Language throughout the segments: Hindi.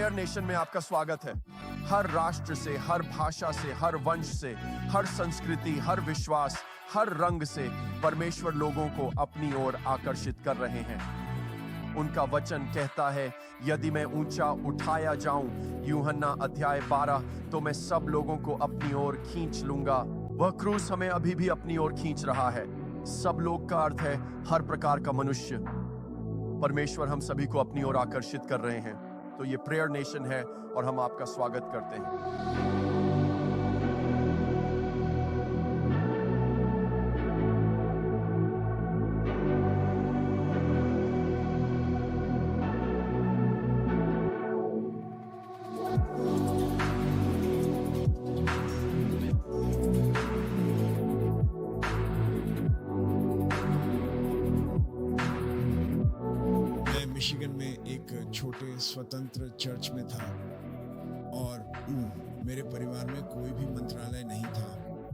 प्रेयर नेशन में आपका स्वागत है। हर राष्ट्र से, हर भाषा से, हर वंश से, हर संस्कृति, हर विश्वास, हर रंग से परमेश्वर लोगों को अपनी ओर आकर्षित कर रहे हैं। उनका वचन कहता है, यदि मैं ऊंचा उठाया जाऊं, यूहन्ना अध्याय 12, तो मैं सब लोगों को अपनी ओर खींच लूंगा। वह क्रूस हमें अभी भी अपनी ओर खींच रहा है। सब लोग का अर्थ है हर प्रकार का मनुष्य। परमेश्वर हम सभी को अपनी ओर आकर्षित कर रहे हैं। तो ये प्रेयर नेशन है और हम आपका स्वागत करते हैं। मिशिगन में एक छोटे स्वतंत्र चर्च में था और मेरे परिवार में कोई भी मंत्रालय नहीं था।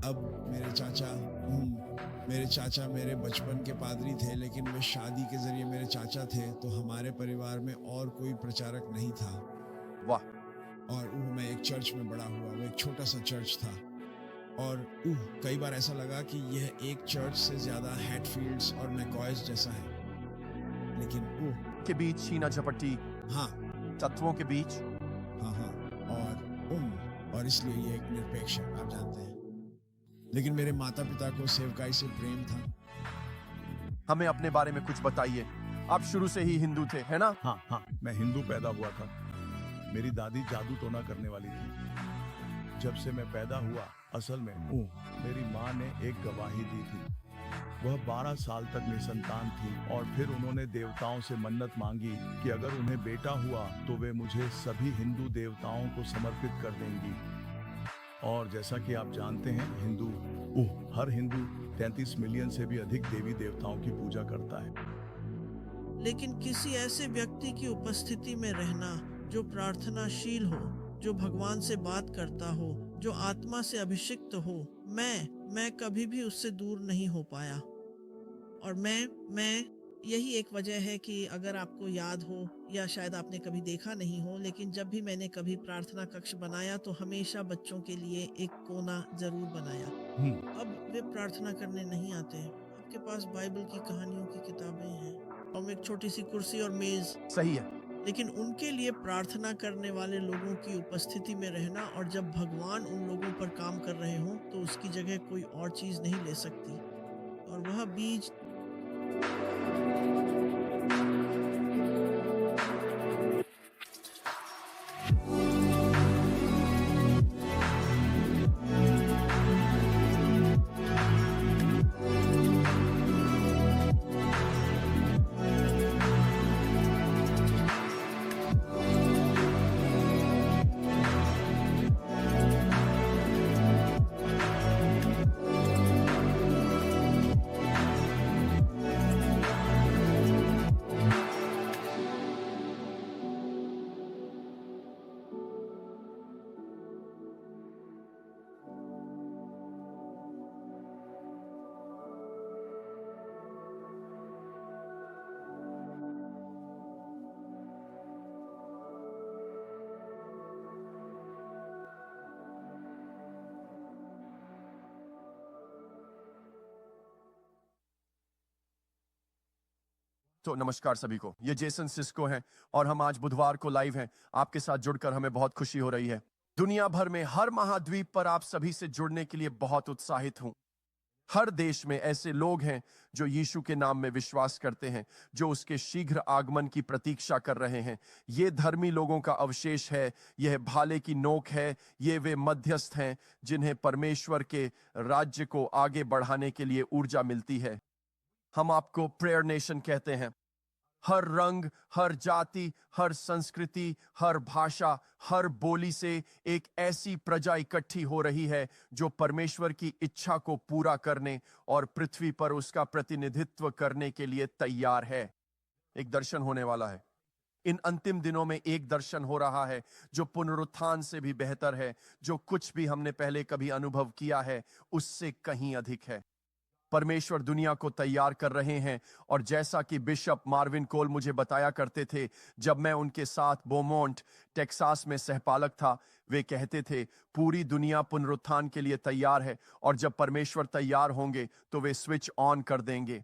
अब मेरे चाचा मेरे बचपन के पादरी थे, लेकिन वे शादी के जरिए मेरे चाचा थे, तो हमारे परिवार में और कोई प्रचारक नहीं था। वाह। और मैं एक चर्च में बड़ा हुआ। वो एक छोटा सा चर्च था और कई बार ऐसा लगा कि यह एक चर्च से ज्यादा हैटफील्ड्स और मैकॉयज जैसा है। लेकिन के बीच छीना झपटी, हाँ, तत्वों के बीच, हाँ, और इसलिए ये एक निरपेक्ष है, आप जानते हैं। लेकिन मेरे माता पिता को सेवकाई से प्रेम था। हमें अपने बारे में कुछ बताइए। आप शुरू से ही हिंदू थे, है ना? हाँ, मैं हिंदू पैदा हुआ था। मेरी दादी जादू टोना करने वाली थी। जब से मैं पैदा हुआ, असल में मेरी माँ ने एक गवाही दी थी। वह 12 साल तक निसंतान थी और फिर उन्होंने देवताओं से मन्नत मांगी कि अगर उन्हें बेटा हुआ तो वे मुझे सभी हिंदू देवताओं को समर्पित कर देंगी। और जैसा कि आप जानते हैं, हर हिंदू 33 मिलियन से भी अधिक देवी देवताओं की पूजा करता है। लेकिन किसी ऐसे व्यक्ति की उपस्थिति में रहना जो प्रार्थनाशील हो, जो भगवान से बात करता हो, जो आत्मा से अभिषिक्त हो, मैं कभी भी उससे दूर नहीं हो पाया। और मैं यही एक वजह है कि अगर आपको याद हो या शायद आपने कभी देखा नहीं हो, लेकिन जब भी मैंने कभी प्रार्थना कक्ष बनाया तो हमेशा बच्चों के लिए एक कोना जरूर बनाया। अब वे प्रार्थना करने नहीं आते। आपके पास बाइबल की कहानियों की किताबें हैं और एक छोटी सी कुर्सी और मेज। सही है। लेकिन उनके लिए प्रार्थना करने वाले लोगों की उपस्थिति में रहना, और जब भगवान उन लोगों पर काम कर रहे हो तो उसकी जगह कोई और चीज नहीं ले सकती। और वह बीज तो नमस्कार सभी को। ये जेसन सिस्को हैं और हम आज बुधवार को लाइव हैं। आपके साथ जुड़कर हमें बहुत खुशी हो रही है। दुनिया भर में हर महाद्वीप पर आप सभी से जुड़ने के लिए बहुत उत्साहित हूं। हर देश में ऐसे लोग हैं जो यीशु के नाम में विश्वास करते हैं, जो उसके शीघ्र आगमन की प्रतीक्षा कर रहे हैं। ये धर्मी लोगों का अवशेष है, यह भाले की नोक है, ये वे मध्यस्थ हैं जिन्हें परमेश्वर के राज्य को आगे बढ़ाने के लिए ऊर्जा मिलती है। हम आपको प्रेयर नेशन कहते हैं। हर रंग, हर जाति, हर संस्कृति, हर भाषा, हर बोली से एक ऐसी प्रजा इकट्ठी हो रही है जो परमेश्वर की इच्छा को पूरा करने और पृथ्वी पर उसका प्रतिनिधित्व करने के लिए तैयार है। एक दर्शन होने वाला है। इन अंतिम दिनों में एक दर्शन हो रहा है जो पुनरुत्थान से भी बेहतर है, जो कुछ भी हमने पहले कभी अनुभव किया है उससे कहीं अधिक है। परमेश्वर दुनिया को तैयार कर रहे हैं। और जैसा कि बिशप मार्विन कोल मुझे बताया करते थे जब मैं उनके साथ बोमोंट टेक्सास में सहपालक था, वे कहते थे पूरी दुनिया पुनरुत्थान के लिए तैयार है और जब परमेश्वर तैयार होंगे तो वे स्विच ऑन कर देंगे।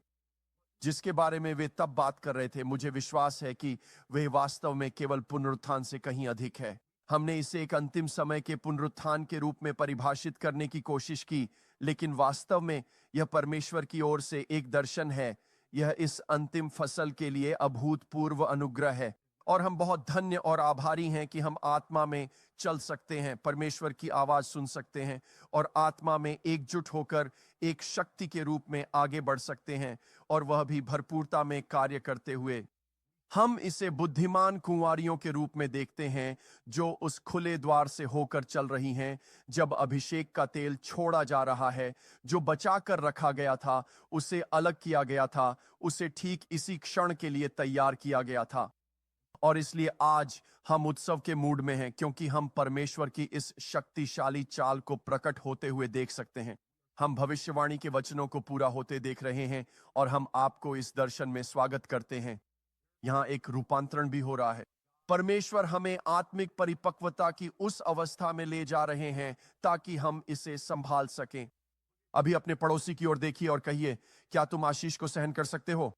जिसके बारे में वे तब बात कर रहे थे, मुझे विश्वास है कि वे वास्तव में केवल पुनरुत्थान से कहीं अधिक है। हमने इसे एक अंतिम समय के पुनरुत्थान के रूप में परिभाषित करने की कोशिश की, लेकिन वास्तव में यह परमेश्वर की ओर से एक दर्शन है। यह इस अंतिम फसल के लिए अभूतपूर्व अनुग्रह है और हम बहुत धन्य और आभारी हैं कि हम आत्मा में चल सकते हैं, परमेश्वर की आवाज सुन सकते हैं और आत्मा में एकजुट होकर एक शक्ति के रूप में आगे बढ़ सकते हैं, और वह भी भरपूरता में कार्य करते हुए। हम इसे बुद्धिमान कुंवारियों के रूप में देखते हैं जो उस खुले द्वार से होकर चल रही हैं जब अभिषेक का तेल छोड़ा जा रहा है। जो बचा कर रखा गया था, उसे अलग किया गया था, उसे ठीक इसी क्षण के लिए तैयार किया गया था। और इसलिए आज हम उत्सव के मूड में हैं, क्योंकि हम परमेश्वर की इस शक्तिशाली चाल को प्रकट होते हुए देख सकते हैं। हम भविष्यवाणी के वचनों को पूरा होते देख रहे हैं और हम आपको इस दर्शन में स्वागत करते हैं। यहाँ एक रूपांतरण भी हो रहा है। परमेश्वर हमें आत्मिक परिपक्वता की उस अवस्था में ले जा रहे हैं ताकि हम इसे संभाल सकें। अभी अपने पड़ोसी की ओर देखिए और कहिए, क्या तुम आशीष को सहन कर सकते हो?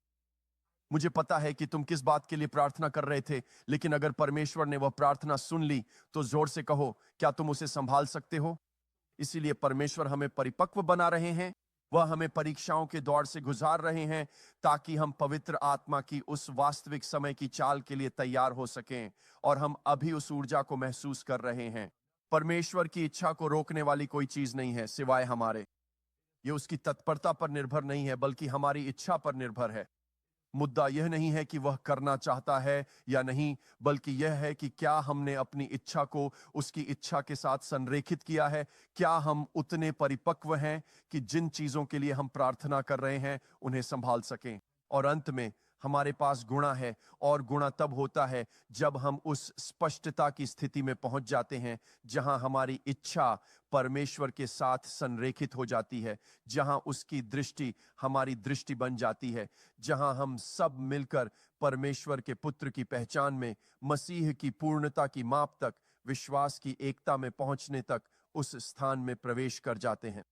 मुझे पता है कि तुम किस बात के लिए प्रार्थना कर रहे थे, लेकिन अगर परमेश्वर ने वह प्रार्थना सुन ली तो जोर से कहो, क्या तुम उसे संभाल सकते हो? इसीलिए परमेश्वर हमें परिपक्व बना रहे हैं। वह हमें परीक्षाओं के दौर से गुजार रहे हैं ताकि हम पवित्र आत्मा की उस वास्तविक समय की चाल के लिए तैयार हो सकें, और हम अभी उस ऊर्जा को महसूस कर रहे हैं। परमेश्वर की इच्छा को रोकने वाली कोई चीज नहीं है सिवाय हमारे। ये उसकी तत्परता पर निर्भर नहीं है, बल्कि हमारी इच्छा पर निर्भर है। मुद्दा यह नहीं है कि वह करना चाहता है या नहीं, बल्कि यह है कि क्या हमने अपनी इच्छा को उसकी इच्छा के साथ संरेखित किया है। क्या हम उतने परिपक्व हैं कि जिन चीजों के लिए हम प्रार्थना कर रहे हैं उन्हें संभाल सकें। और अंत में हमारे पास गुणा है, और गुणा तब होता है जब हम उस स्पष्टता की स्थिति में पहुंच जाते हैं जहां हमारी इच्छा परमेश्वर के साथ संरेखित हो जाती है, जहां उसकी दृष्टि हमारी दृष्टि बन जाती है, जहां हम सब मिलकर परमेश्वर के पुत्र की पहचान में मसीह की पूर्णता की माप तक, विश्वास की एकता में पहुंचने तक उस स्थान में प्रवेश कर जाते हैं।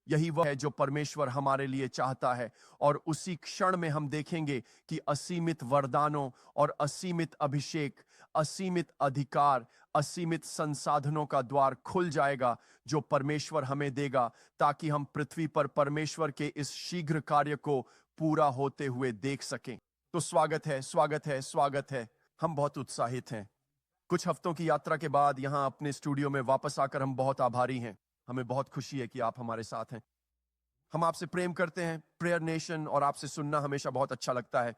यही वह है जो परमेश्वर हमारे लिए चाहता है, और उसी क्षण में हम देखेंगे कि असीमित वरदानों और असीमित अभिषेक, असीमित अधिकार, असीमित संसाधनों का द्वार खुल जाएगा जो परमेश्वर हमें देगा, ताकि हम पृथ्वी पर परमेश्वर के इस शीघ्र कार्य को पूरा होते हुए देख सकें। तो स्वागत है, स्वागत है, स्वागत है। हम बहुत उत्साहित हैं। कुछ हफ्तों की यात्रा के बाद यहाँ अपने स्टूडियो में वापस आकर हम बहुत आभारी हैं। हमें बहुत खुशी है कि आप हमारे साथ हैं। हम आपसे प्रेम करते हैं, प्रेयर नेशन, और आपसे सुनना हमेशा बहुत अच्छा लगता है।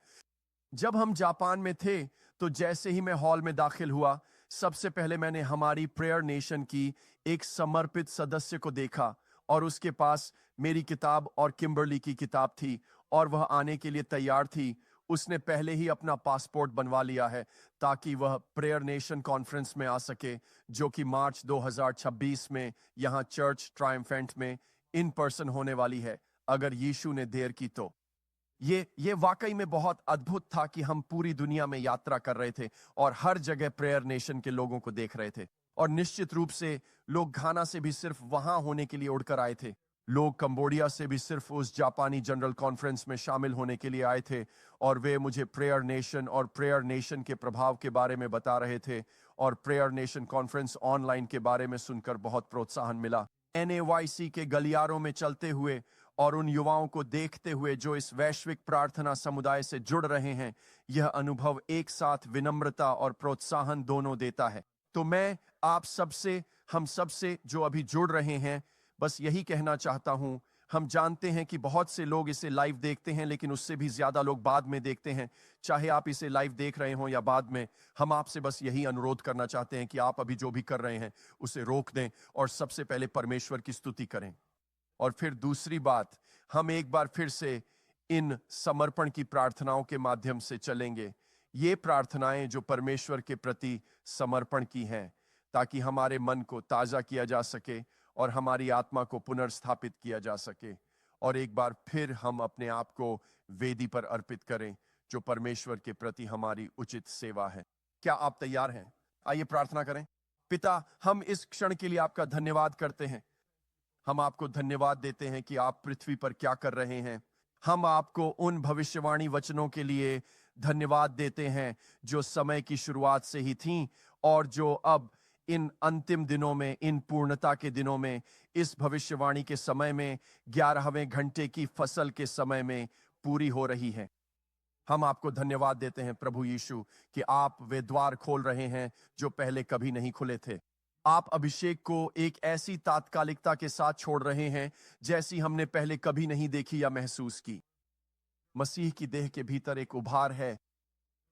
जब हम जापान में थे तो जैसे ही मैं हॉल में दाखिल हुआ, सबसे पहले मैंने हमारी प्रेयर नेशन की एक समर्पित सदस्य को देखा, और उसके पास मेरी किताब और किम्बरली की किताब थी, और वह आने के लिए तैयार थी। उसने पहले ही अपना पासपोर्ट बनवा लिया है ताकि वह प्रेयर नेशन कॉन्फ्रेंस में आ सके, जो कि मार्च 2026 में यहाँ चर्च ट्रायम्फेंट में इन पर्सन होने वाली है, अगर यीशु ने देर की तो। ये वाकई में बहुत अद्भुत था कि हम पूरी दुनिया में यात्रा कर रहे थे और हर जगह प्रेयर नेशन के लोगों को देख रहे थे। और निश्चित रूप से लोग घाना से भी सिर्फ वहां होने के लिए उड़कर आए थे। लोग कंबोडिया से भी सिर्फ उस जापानी जनरल कॉन्फ्रेंस में शामिल होने के लिए आए थे, और वे मुझे प्रेयर नेशन और प्रेयर नेशन के प्रभाव के बारे में बता रहे थे, और प्रेयर नेशन कॉन्फ्रेंस ऑनलाइन के बारे में सुनकर बहुत प्रोत्साहन मिला। NAYC के गलियारों में चलते हुए और उन युवाओं को देखते हुए जो इस वैश्विक प्रार्थना समुदाय से जुड़ रहे हैं, यह अनुभव एक साथ विनम्रता और प्रोत्साहन दोनों देता है। तो मैं आप सबसे, हम सबसे जो अभी जुड़ रहे हैं, बस यही कहना चाहता हूं। हम जानते हैं कि बहुत से लोग इसे लाइव देखते हैं, लेकिन उससे भी ज्यादा लोग बाद में देखते हैं। चाहे आप इसे लाइव देख रहे हो या बाद में, हम आपसे बस यही अनुरोध करना चाहते हैं कि आप अभी जो भी कर रहे हैं उसे रोक दें और सबसे पहले परमेश्वर की स्तुति करें। और फिर दूसरी बात, हम एक बार फिर से इन समर्पण की प्रार्थनाओं के माध्यम से चलेंगे। ये प्रार्थनाएं जो परमेश्वर के प्रति समर्पण की हैं, ताकि हमारे मन को ताजा किया जा सके और हमारी आत्मा को पुनर्स्थापित किया जा सके। और एक बार फिर हम अपने आप को वेदी पर अर्पित करें, जो परमेश्वर के प्रति हमारी उचित सेवा है। क्या आप तैयार हैं? आइए प्रार्थना करें। पिता, हम इस क्षण के लिए आपका धन्यवाद करते हैं। हम आपको धन्यवाद देते हैं कि आप पृथ्वी पर क्या कर रहे हैं। हम आपको उन भविष्यवाणी वचनों के लिए धन्यवाद देते हैं जो समय की शुरुआत से ही थीं और जो अब इन अंतिम दिनों में, इन पूर्णता के दिनों में, इस भविष्यवाणी के समय में, 11वें घंटे की फसल के समय में पूरी हो रही है। हम आपको धन्यवाद देते हैं प्रभु यीशु कि आप वे द्वार खोल रहे हैं जो पहले कभी नहीं खुले थे। आप अभिषेक को एक ऐसी तात्कालिकता के साथ छोड़ रहे हैं जैसी हमने पहले कभी नहीं देखी या महसूस की। मसीह की देह के भीतर एक उभार है,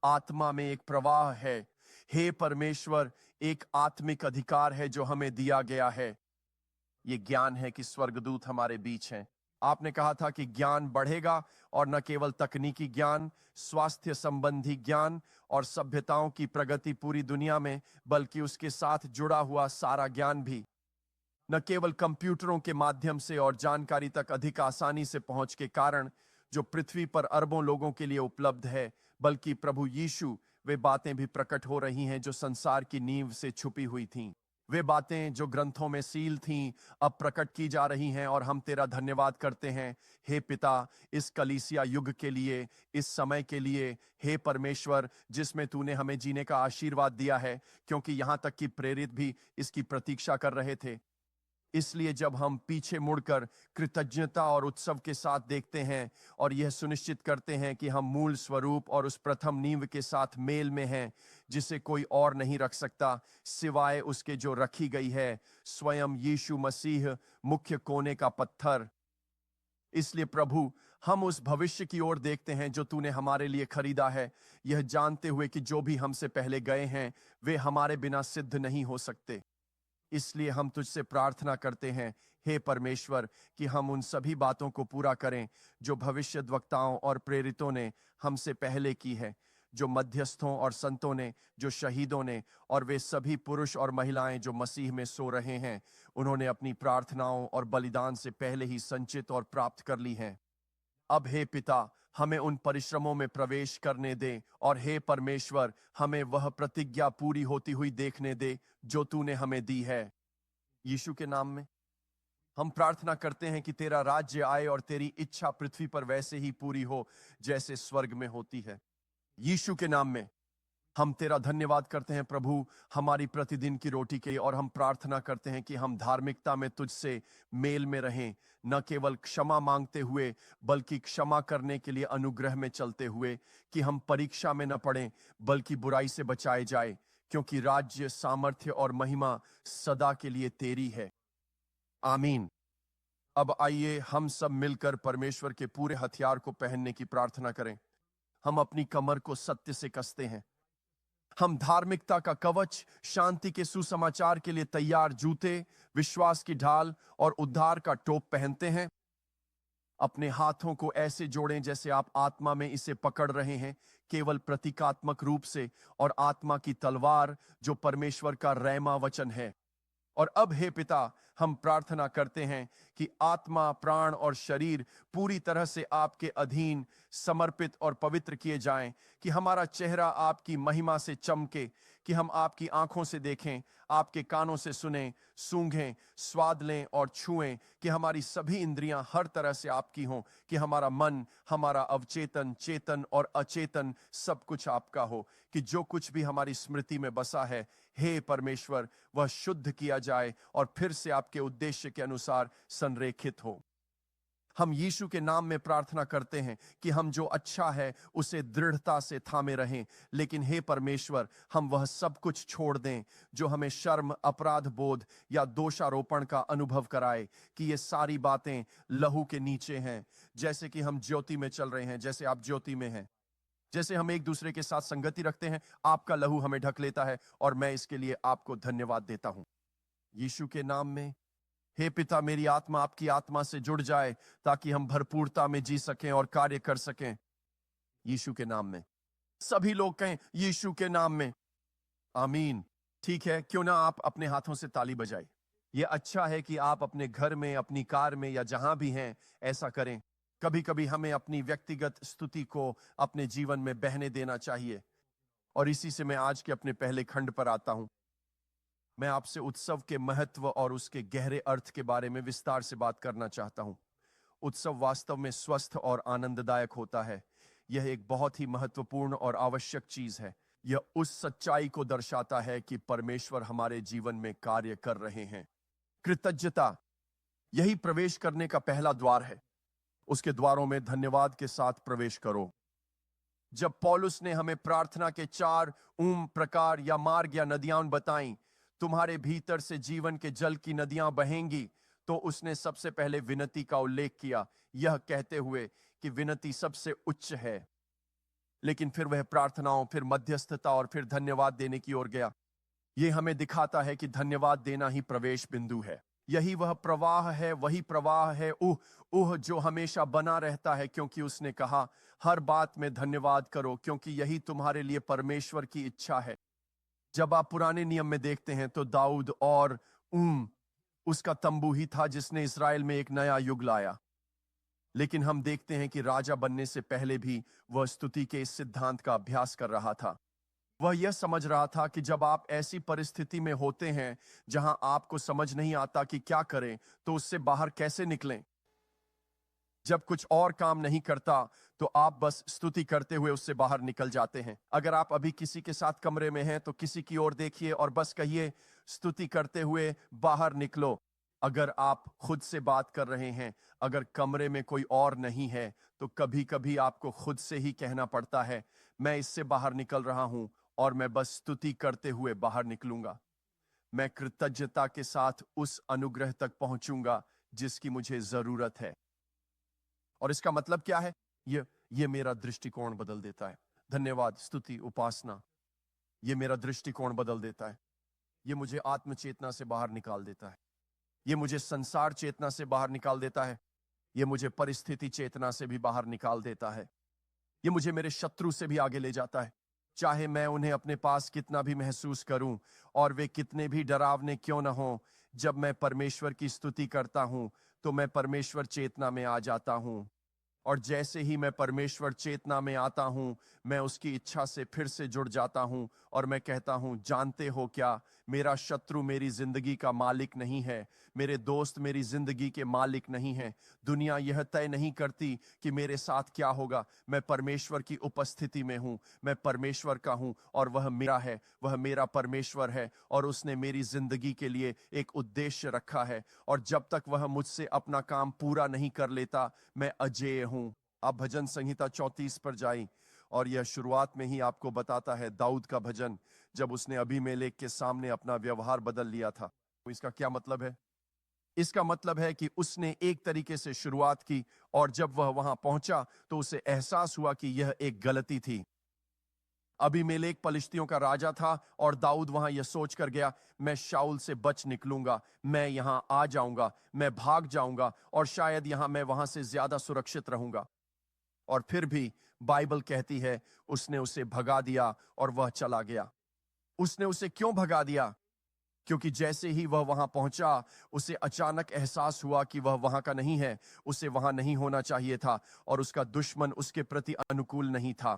आत्मा में एक प्रवाह है। हे परमेश्वर, एक आत्मिक अधिकार है जो हमें दिया गया है। ये ज्ञान है कि स्वर्गदूत हमारे बीच हैं। आपने कहा था कि ज्ञान बढ़ेगा, और न केवल तकनीकी ज्ञान, स्वास्थ्य संबंधी ज्ञान और सभ्यताओं की प्रगति पूरी दुनिया में, बल्कि उसके साथ जुड़ा हुआ सारा ज्ञान भी। न केवल कंप्यूटरों के माध्यम से और जानकारी तक अधिक आसानी से पहुंच के कारण जो पृथ्वी पर अरबों लोगों के लिए उपलब्ध है, बल्कि प्रभु यीशु, वे बातें भी प्रकट हो रही हैं जो संसार की नींव से छुपी हुई थीं। वे बातें जो ग्रंथों में सील थीं, अब प्रकट की जा रही हैं, और हम तेरा धन्यवाद करते हैं। हे पिता, इस कलीसिया युग के लिए, इस समय के लिए, हे परमेश्वर, जिसमें तूने हमें जीने का आशीर्वाद दिया है, क्योंकि यहाँ तक कि प्रेरित भी इसकी प्रतीक्षा कर रहे थे। इसलिए जब हम पीछे मुड़कर कृतज्ञता और उत्सव के साथ देखते हैं और यह सुनिश्चित करते हैं कि हम मूल स्वरूप और उस प्रथम नींव के साथ मेल में हैं, जिसे कोई और नहीं रख सकता सिवाय उसके जो रखी गई है, स्वयं यीशु मसीह, मुख्य कोने का पत्थर। इसलिए प्रभु, हम उस भविष्य की ओर देखते हैं जो तूने हमारे लिए खरीदा है, यह जानते हुए कि जो भी हमसे पहले गए हैं वे हमारे बिना सिद्ध नहीं हो सकते। इसलिए हम तुझसे प्रार्थना करते हैं, हे परमेश्वर, कि हम उन सभी बातों को पूरा करें जो भविष्यद्वक्ताओं और प्रेरितों ने हमसे पहले की है, जो मध्यस्थों और संतों ने, जो शहीदों ने, और वे सभी पुरुष और महिलाएं जो मसीह में सो रहे हैं, उन्होंने अपनी प्रार्थनाओं और बलिदान से पहले ही संचित और प्राप्त कर ली हैं। अब हे पिता, हमें उन परिश्रमों में प्रवेश करने दे, और हे परमेश्वर, हमें वह प्रतिज्ञा पूरी होती हुई देखने दे जो तूने हमें दी है। यीशु के नाम में हम प्रार्थना करते हैं कि तेरा राज्य आए और तेरी इच्छा पृथ्वी पर वैसे ही पूरी हो जैसे स्वर्ग में होती है। यीशु के नाम में हम तेरा धन्यवाद करते हैं प्रभु, हमारी प्रतिदिन की रोटी के लिए, और हम प्रार्थना करते हैं कि हम धार्मिकता में तुझसे मेल में रहें, न केवल क्षमा मांगते हुए बल्कि क्षमा करने के लिए अनुग्रह में चलते हुए, कि हम परीक्षा में न पड़ें बल्कि बुराई से बचाए जाए, क्योंकि राज्य, सामर्थ्य और महिमा सदा के लिए तेरी है। आमीन। अब आइए हम सब मिलकर परमेश्वर के पूरे हथियार को पहनने की प्रार्थना करें। हम अपनी कमर को सत्य से कसते हैं। हम धार्मिकता का कवच, शांति के सुसमाचार के लिए तैयार जूते, विश्वास की ढाल और उद्धार का टोप पहनते हैं। अपने हाथों को ऐसे जोड़ें जैसे आप आत्मा में इसे पकड़ रहे हैं, केवल प्रतीकात्मक रूप से, और आत्मा की तलवार जो परमेश्वर का रैमा वचन है। और अब हे पिता, हम प्रार्थना करते हैं कि आत्मा, प्राण और शरीर पूरी तरह से आपके अधीन समर्पित और पवित्र किए जाएं, कि हमारा चेहरा आपकी महिमा से चमके, कि हम आपकी आंखों से देखें, आपके कानों से सुनें, सूंघें, स्वाद लें और छुएं, कि हमारी सभी इंद्रियां हर तरह से आपकी हों, कि हमारा मन, हमारा अवचेतन, चेतन और अचेतन सब कुछ आपका हो, कि जो कुछ भी हमारी स्मृति में बसा है, हे परमेश्वर, वह शुद्ध किया जाए और फिर से आपके उद्देश्य के अनुसार संरेखित हो। हम यीशु के नाम में प्रार्थना करते हैं कि हम जो अच्छा है उसे दृढ़ता से थामे रहें, लेकिन हे परमेश्वर, हम वह सब कुछ छोड़ दें जो हमें शर्म, अपराध बोध या दोषारोपण का अनुभव कराए, कि ये सारी बातें लहू के नीचे हैं। जैसे कि हम ज्योति में चल रहे हैं, जैसे आप ज्योति में हैं, जैसे हम एक दूसरे के साथ संगति रखते हैं, आपका लहू हमें ढक लेता है, और मैं इसके लिए आपको धन्यवाद देता हूं। यीशु के नाम में हे पिता, मेरी आत्मा आपकी आत्मा से जुड़ जाए ताकि हम भरपूरता में जी सकें और कार्य कर सकें। यीशु के नाम में सभी लोग कहें, यीशु के नाम में। आमीन। ठीक है, क्यों ना आप अपने हाथों से ताली बजाएं। ये अच्छा है कि आप अपने घर में, अपनी कार में या जहां भी हैं ऐसा करें। कभी कभी हमें अपनी व्यक्तिगत स्तुति को अपने जीवन में बहने देना चाहिए। और इसी से मैं आज के अपने पहले खंड पर आता हूं। मैं आपसे उत्सव के महत्व और उसके गहरे अर्थ के बारे में विस्तार से बात करना चाहता हूं। उत्सव वास्तव में स्वस्थ और आनंददायक होता है। यह एक बहुत ही महत्वपूर्ण और आवश्यक चीज है। यह उस सच्चाई को दर्शाता है कि परमेश्वर हमारे जीवन में कार्य कर रहे हैं। कृतज्ञता यही प्रवेश करने का पहला द्वार है। उसके द्वारों में धन्यवाद के साथ प्रवेश करो। जब पौलुस ने हमें प्रार्थना के 4 प्रकार या मार्ग या नदियां बताई, तुम्हारे भीतर से जीवन के जल की नदियां बहेंगी, तो उसने सबसे पहले विनती का उल्लेख किया, यह कहते हुए कि विनती सबसे उच्च है। लेकिन फिर वह प्रार्थनाओं, फिर मध्यस्थता और फिर धन्यवाद देने की ओर गया। यह हमें दिखाता है कि धन्यवाद देना ही प्रवेश बिंदु है। यही वह प्रवाह है, वही प्रवाह है जो हमेशा बना रहता है, क्योंकि उसने कहा हर बात में धन्यवाद करो, क्योंकि यही तुम्हारे लिए परमेश्वर की इच्छा है। जब आप पुराने नियम में देखते हैं तो दाऊद और उसका तंबू ही था जिसने इस्राएल में एक नया युग लाया। लेकिन हम देखते हैं कि राजा बनने से पहले भी वह स्तुति के इस सिद्धांत का अभ्यास कर रहा था। वह यह समझ रहा था कि जब आप ऐसी परिस्थिति में होते हैं जहां आपको समझ नहीं आता कि क्या करें, तो उससे बाहर कैसे निकलें। जब कुछ और काम नहीं करता तो आप बस स्तुति करते हुए उससे बाहर निकल जाते हैं। अगर आप अभी किसी के साथ कमरे में हैं तो किसी की ओर देखिए और बस कहिए स्तुति करते हुए बाहर निकलो। अगर आप खुद से बात कर रहे हैं, अगर कमरे में कोई और नहीं है, तो कभी कभी आपको खुद से ही कहना पड़ता है, मैं इससे बाहर निकल रहा हूं और मैं बस स्तुति करते हुए बाहर निकलूंगा। मैं कृतज्ञता के साथ उस अनुग्रह तक पहुंचूंगा जिसकी मुझे जरूरत है। और इसका मतलब क्या है? ये मेरा दृष्टिकोण बदल देता है। धन्यवाद, स्तुति, उपासना, ये मेरा दृष्टिकोण बदल देता है। ये मुझे आत्मचेतना से बाहर निकाल देता है। ये मुझे संसार चेतना से बाहर निकाल देता है। ये मुझे परिस्थिति चेतना से भी बाहर निकाल देता है। ये मुझे मेरे शत्रु से भी आगे ले जाता है। चाहे मैं उन्हें अपने पास कितना भी महसूस करूं और वे कितने भी डरावने क्यों न हों, जब मैं परमेश्वर की स्तुति करता हूं तो मैं परमेश्वर चेतना में आ जाता हूं। और जैसे ही मैं परमेश्वर चेतना में आता हूं, मैं उसकी इच्छा से फिर से जुड़ जाता हूं और मैं कहता हूं, जानते हो क्या, मेरा शत्रु मेरी जिंदगी का मालिक नहीं है, मेरे दोस्त मेरी जिंदगी के मालिक नहीं है। दुनिया यह तय नहीं करती कि मेरे साथ क्या होगा। मैं परमेश्वर की उपस्थिति में हूं, मैं परमेश्वर का हूं और वह मेरा है, वह मेरा परमेश्वर है और उसने मेरी जिंदगी के लिए एक उद्देश्य रखा है। और जब तक वह मुझसे अपना काम पूरा नहीं कर लेता, मैं अजेय हूं। आप भजन संहिता 34 पर जाएं और यह शुरुआत में ही आपको बताता है दाऊद का भजन, जब उसने अबीमेलेक के सामने अपना व्यवहार बदल लिया था। तो इसका क्या मतलब है? इसका मतलब है कि उसने एक तरीके से शुरुआत की और जब वह वहां पहुंचा तो उसे एहसास हुआ कि यह एक गलती थी। अबीमेलेक पलिश्तियों का राजा था और दाऊद वहां यह सोच कर गया, मैं शाऊल से बच निकलूंगा, मैं यहां आ जाऊंगा, मैं भाग जाऊंगा और शायद यहां मैं वहां से ज्यादा सुरक्षित रहूंगा। और फिर भी बाइबल कहती है उसने उसे भगा दिया और वह चला गया। उसने उसे क्यों भगा दिया? क्योंकि जैसे ही वह वहां पहुंचा, उसे अचानक एहसास हुआ कि वह वहां का नहीं है, उसे वहां नहीं होना चाहिए था और उसका दुश्मन उसके प्रति अनुकूल नहीं था।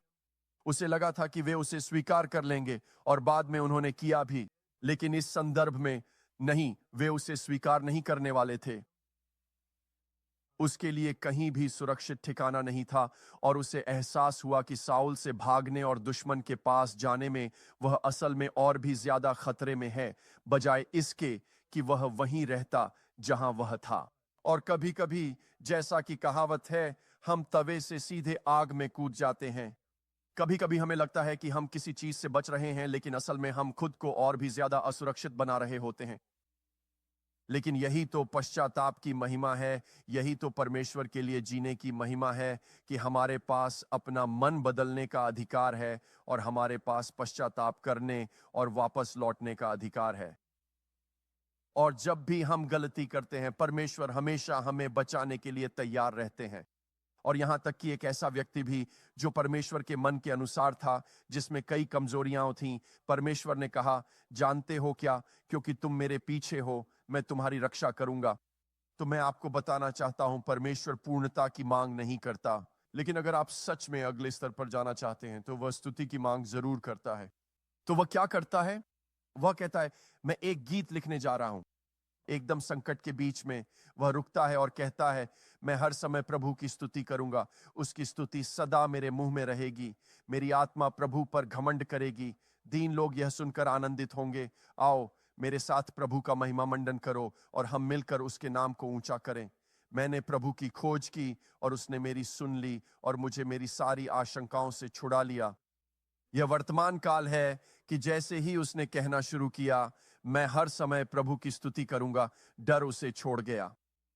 उसे लगा था कि वे उसे स्वीकार कर लेंगे और बाद में उन्होंने किया भी, लेकिन इस संदर्भ में नहीं, वे उसे स्वीकार नहीं करने वाले थे। उसके लिए कहीं भी सुरक्षित ठिकाना नहीं था और उसे एहसास हुआ कि साउल से भागने और दुश्मन के पास जाने में वह असल में और भी ज्यादा खतरे में है, बजाय इसके कि वह वहीं रहता जहां वह था। और कभी कभी, जैसा कि कहावत है, हम तवे से सीधे आग में कूद जाते हैं। कभी कभी हमें लगता है कि हम किसी चीज से बच रहे हैं, लेकिन असल में हम खुद को और भी ज्यादा असुरक्षित बना रहे होते हैं। लेकिन यही तो पश्चाताप की महिमा है, यही तो परमेश्वर के लिए जीने की महिमा है कि हमारे पास अपना मन बदलने का अधिकार है और हमारे पास पश्चाताप करने और वापस लौटने का अधिकार है। और जब भी हम गलती करते हैं, परमेश्वर हमेशा हमें बचाने के लिए तैयार रहते हैं। और यहां तक कि एक ऐसा व्यक्ति भी जो परमेश्वर के मन के अनुसार था, जिसमें कई कमजोरियां थीं, परमेश्वर ने कहा, जानते हो क्या, क्योंकि तुम मेरे पीछे हो, मैं तुम्हारी रक्षा करूंगा। तो मैं आपको बताना चाहता हूं, परमेश्वर पूर्णता की मांग नहीं करता, लेकिन अगर आप सच में अगले स्तर पर जाना चाहते हैं तो वह स्तुति की मांग जरूर करता है। तो वह क्या करता है? वह कहता है, मैं एक गीत लिखने जा रहा हूं। एकदम संकट के बीच में वह रुकता है और कहता है, मैं हर समय प्रभु की स्तुति करूंगा। उसकी स्तुति सदा मेरे मुंह में रहेगी। मेरी आत्मा प्रभु पर घमंड करेगी। दीन लोग यह सुनकर आनंदित होंगे। आओ मेरे साथ प्रभु का महिमा मंडन करो और हम मिलकर उसके नाम को ऊंचा करें। मैंने प्रभु की खोज की और उसने मेरी सुन ली और मुझे मेरी सारी आशंकाओं से छुड़ा लिया। यह वर्तमान काल है कि जैसे ही उसने कहना शुरू किया, मैं हर समय प्रभु की स्तुति करूंगा, डर उसे छोड़ गया।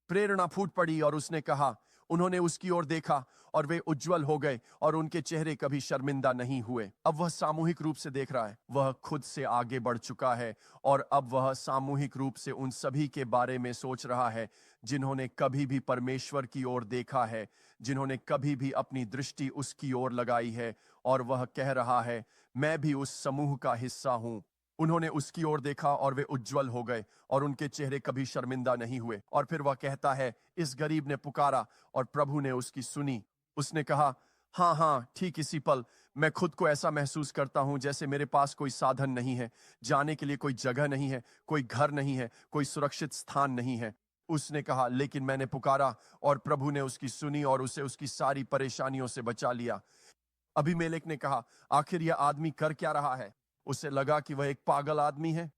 प्रेरणा फूट पड़ी और उसने कहा, उन्होंने उसकी ओर देखा और वे उज्जवल हो गए और उनके चेहरे कभी शर्मिंदा नहीं हुए। अब वह सामूहिक रूप से देख रहा है। वह खुद से आगे बढ़ चुका है और अब वह सामूहिक रूप से उन सभी के बारे में सोच रहा है जिन्होंने कभी भी परमेश्वर की ओर देखा है, जिन्होंने कभी भी अपनी दृष्टि उसकी ओर लगाई है। और वह कह रहा है, मैं भी उस समूह का हिस्सा हूं। उन्होंने उसकी ओर देखा और वे उज्जवल हो गए और उनके चेहरे कभी शर्मिंदा नहीं हुए। और फिर वह कहता है, इस गरीब ने पुकारा और प्रभु ने उसकी सुनी। उसने कहा, हाँ हाँ, ठीक इसी पल मैं खुद को ऐसा महसूस करता हूं जैसे मेरे पास कोई साधन नहीं है, जाने के लिए कोई जगह नहीं है, कोई घर नहीं है, कोई सुरक्षित स्थान नहीं है। उसने कहा, लेकिन मैंने पुकारा और प्रभु ने उसकी सुनी और उसे उसकी सारी परेशानियों से बचा लिया। अबीमेलेक ने कहा, आखिर यह आदमी कर क्या रहा है? उसे लगा कि वह एक पागल आदमी है।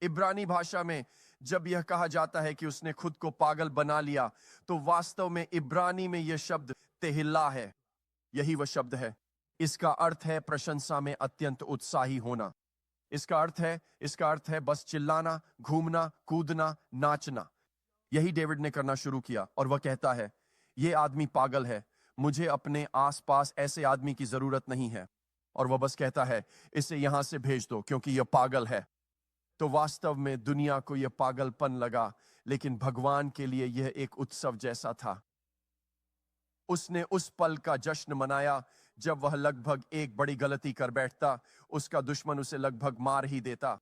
इब्रानी भाषा में जब यह कहा जाता है कि उसने खुद को पागल बना लिया, तो वास्तव में इब्रानी में यह शब्द तेहिल्ला है। यही वह शब्द है। इसका अर्थ है प्रशंसा में अत्यंत उत्साही होना। इसका अर्थ है बस चिल्लाना, घूमना, कूदना, नाचना। यही डेविड ने करना शुरू किया और वह कहता है, यह आदमी पागल है। मुझे अपने आसपास ऐसे आदमी की जरूरत नहीं है। और वह बस कहता है, इसे यहां से भेज दो क्योंकि यह पागल है। तो वास्तव में दुनिया को यह पागलपन लगा, लेकिन भगवान के लिए यह एक उत्सव जैसा था। उसने उस पल का जश्न मनाया जब वह लगभग एक बड़ी गलती कर बैठता। उसका दुश्मन उसे लगभग मार ही देता।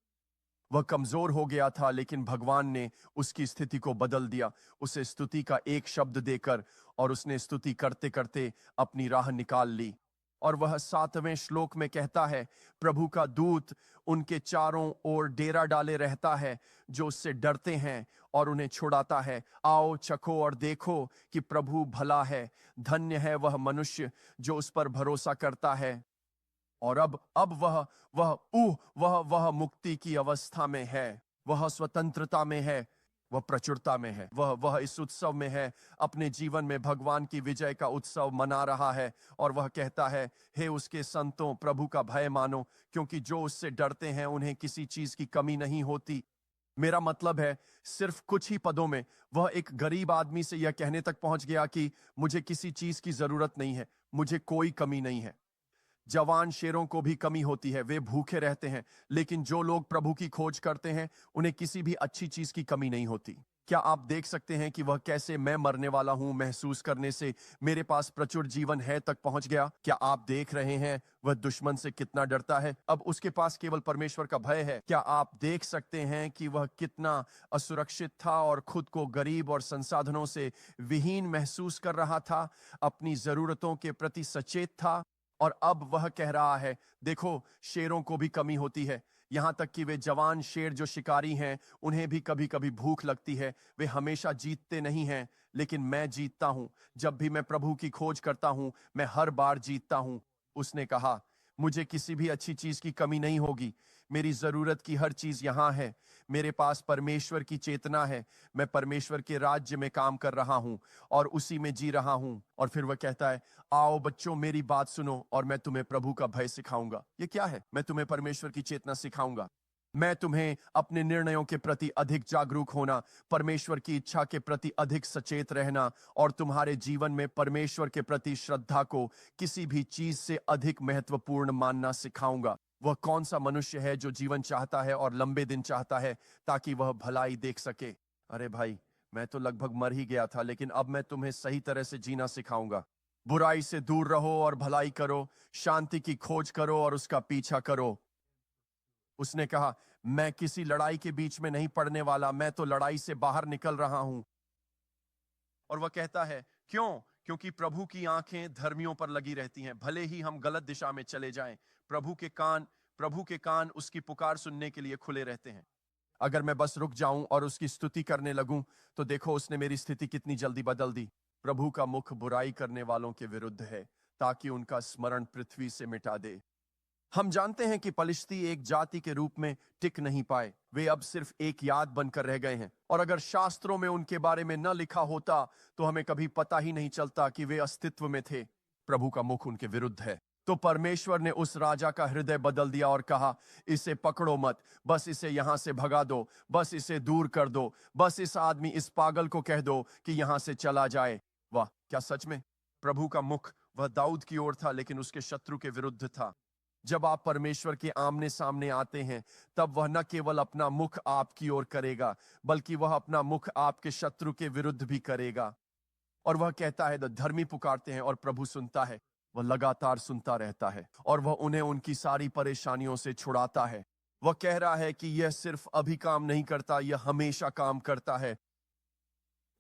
वह कमजोर हो गया था, लेकिन भगवान ने उसकी स्थिति को बदल दिया, उसे स्तुति का एक शब्द देकर, और उसने स्तुति करते करते अपनी राह निकाल ली। और वह 7वें श्लोक में कहता है, प्रभु का दूत उनके चारों ओर डेरा डाले रहता है जो उससे डरते हैं और उन्हें छुड़ाता है। आओ चखो और देखो कि प्रभु भला है। धन्य है वह मनुष्य जो उस पर भरोसा करता है। और अब वह मुक्ति की अवस्था में है, वह स्वतंत्रता में है, वह प्रचुरता में है, वह इस उत्सव में है। अपने जीवन में भगवान की विजय का उत्सव मना रहा है। और वह कहता है, हे उसके संतों, प्रभु का भय मानो, क्योंकि जो उससे डरते हैं उन्हें किसी चीज की कमी नहीं होती। मेरा मतलब है, सिर्फ कुछ ही पदों में वह एक गरीब आदमी से यह कहने तक पहुंच गया कि मुझे किसी चीज की जरूरत नहीं है, मुझे कोई कमी नहीं है। जवान शेरों को भी कमी होती है, वे भूखे रहते हैं, लेकिन जो लोग प्रभु की खोज करते हैं उन्हें किसी भी अच्छी चीज की कमी नहीं होती। क्या आप देख सकते हैं कि वह कैसे मैं मरने वाला हूं महसूस करने से मेरे पास प्रचुर जीवन है तक पहुंच गया? क्या आप देख रहे हैं वह दुश्मन से कितना डरता है? अब उसके पास केवल परमेश्वर का भय है। क्या आप देख सकते हैं कि वह कितना असुरक्षित था और खुद को गरीब और संसाधनों से विहीन महसूस कर रहा था, अपनी जरूरतों के प्रति सचेत था। और अब वह कह रहा है, देखो शेरों को भी कमी होती है, यहां तक कि वे जवान शेर जो शिकारी हैं उन्हें भी कभी कभी भूख लगती है। वे हमेशा जीतते नहीं हैं, लेकिन मैं जीतता हूं। जब भी मैं प्रभु की खोज करता हूं मैं हर बार जीतता हूं। उसने कहा, मुझे किसी भी अच्छी चीज की कमी नहीं होगी। मेरी जरूरत की हर चीज यहां है। मेरे पास परमेश्वर की चेतना है। मैं परमेश्वर के राज्य में काम कर रहा हूं और उसी में जी रहा हूं। और फिर वह कहता है, आओ बच्चों मेरी बात सुनो और मैं तुम्हें प्रभु का भय सिखाऊंगा। ये क्या है? मैं तुम्हें परमेश्वर की चेतना सिखाऊंगा। मैं तुम्हें अपने निर्णयों के प्रति अधिक जागरूक होना, परमेश्वर की इच्छा के प्रति अधिक सचेत रहना और तुम्हारे जीवन में परमेश्वर के प्रति श्रद्धा को किसी भी चीज से अधिक महत्वपूर्ण मानना सिखाऊंगा। वह कौन सा मनुष्य है जो जीवन चाहता है और लंबे दिन चाहता है ताकि वह भलाई देख सके? अरे भाई, मैं तो लगभग मर ही गया था, लेकिन अब मैं तुम्हें सही तरह से जीना सिखाऊंगा। बुराई से दूर रहो और भलाई करो, शांति की खोज करो और उसका पीछा करो। उसने कहा, मैं किसी लड़ाई के बीच में नहीं पड़ने वाला, मैं तो लड़ाई से बाहर निकल रहा हूं। और वह कहता है, क्यों? क्योंकि प्रभु की आंखें धर्मियों पर लगी रहती हैं, भले ही हम गलत दिशा में चले जाएं, प्रभु के कान उसकी पुकार सुनने के लिए खुले रहते हैं। अगर मैं बस रुक जाऊं और उसकी स्तुति करने लगूं, तो देखो उसने मेरी स्थिति कितनी जल्दी बदल दी। प्रभु का मुख बुराई करने वालों के विरुद्ध है, ताकि उनका स्मरण पृथ्वी से मिटा दे। हम जानते हैं कि पलिश्ती एक जाति के रूप में टिक नहीं पाए, वे अब सिर्फ एक याद बनकर रह गए हैं। और अगर शास्त्रों में उनके बारे में न लिखा होता, तो हमें कभी पता ही नहीं चलता कि वे अस्तित्व में थे। प्रभु का मुख उनके विरुद्ध है। तो परमेश्वर ने उस राजा का हृदय बदल दिया और कहा, इसे पकड़ो मत, बस इसे यहां से भगा दो, बस इसे दूर कर दो, बस इस पागल को कह दो कि यहां से चला जाए। वाह, क्या सच में प्रभु का मुख वह दाऊद की ओर था, लेकिन उसके शत्रु के विरुद्ध था। जब आप परमेश्वर के आमने सामने आते हैं, तब वह न केवल अपना मुख आपकी ओर करेगा, बल्कि वह अपना मुख आपके शत्रु के विरुद्ध भी करेगा। और वह कहता है, धर्मी पुकारते हैं और प्रभु सुनता है। वह लगातार सुनता रहता है और वह उन्हें उनकी सारी परेशानियों से छुड़ाता है। वह कह रहा है कि यह सिर्फ अभी काम नहीं करता, यह हमेशा काम करता है।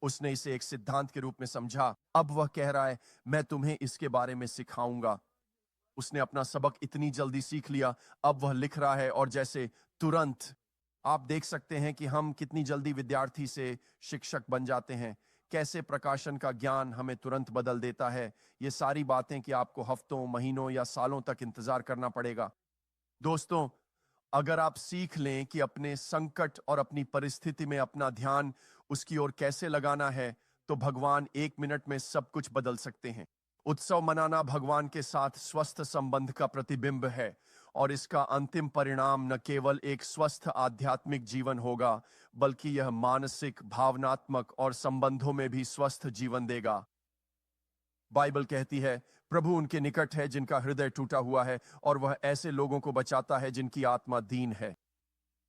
उसने इसे एक सिद्धांत के रूप में समझा। अब वह कह रहा है, मैं तुम्हें इसके बारे में सिखाऊंगा। उसने अपना सबक इतनी जल्दी सीख लिया, अब वह लिख रहा है और जैसे तुरंत। आप देख सकते हैं कि हम कितनी जल्दी विद्यार्थी से शिक्षक बन जाते हैं, कैसे प्रकाशन का ज्ञान हमें तुरंत बदल देता है। ये सारी बातें कि आपको हफ्तों, महीनों या सालों तक इंतजार करना पड़ेगा। दोस्तों, अगर आप सीख लें कि अपने संकट और अपनी परिस्थिति में अपना ध्यान उसकी ओर कैसे लगाना है, तो भगवान 1 मिनट में सब कुछ बदल सकते हैं। उत्सव मनाना भगवान के साथ स्वस्थ संबंध का प्रतिबिंब है, और इसका अंतिम परिणाम न केवल एक स्वस्थ आध्यात्मिक जीवन होगा, बल्कि यह मानसिक, भावनात्मक और संबंधों में भी स्वस्थ जीवन देगा। बाइबल कहती है, प्रभु उनके निकट है जिनका हृदय टूटा हुआ है, और वह ऐसे लोगों को बचाता है जिनकी आत्मा दीन है।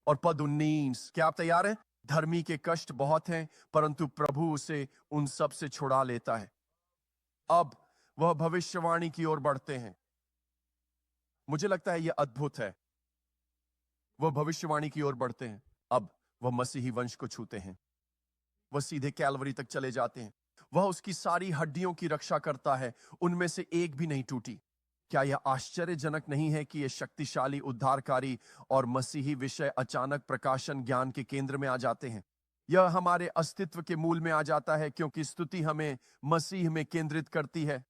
और पद 19, क्या आप तैयार हैं? धर्मी के कष्ट बहुत हैं, परंतु प्रभु उसे उन सब से छुड़ा लेता है। अब वह भविष्यवाणी की ओर बढ़ते हैं। मुझे लगता है यह अद्भुत है। वह भविष्यवाणी की ओर बढ़ते हैं। अब वह मसीही वंश को छूते हैं। वह सीधे कैलवरी तक चले जाते हैं। वह उसकी सारी हड्डियों की रक्षा करता है, उनमें से एक भी नहीं टूटी। क्या यह आश्चर्यजनक नहीं है कि यह शक्तिशाली, उद्धारकारी और मसीही विषय अचानक प्रकाशन ज्ञान के केंद्र में आ जाते हैं? यह हमारे अस्तित्व के मूल में आ जाता है, क्योंकि स्तुति हमें मसीह में केंद्रित करती है।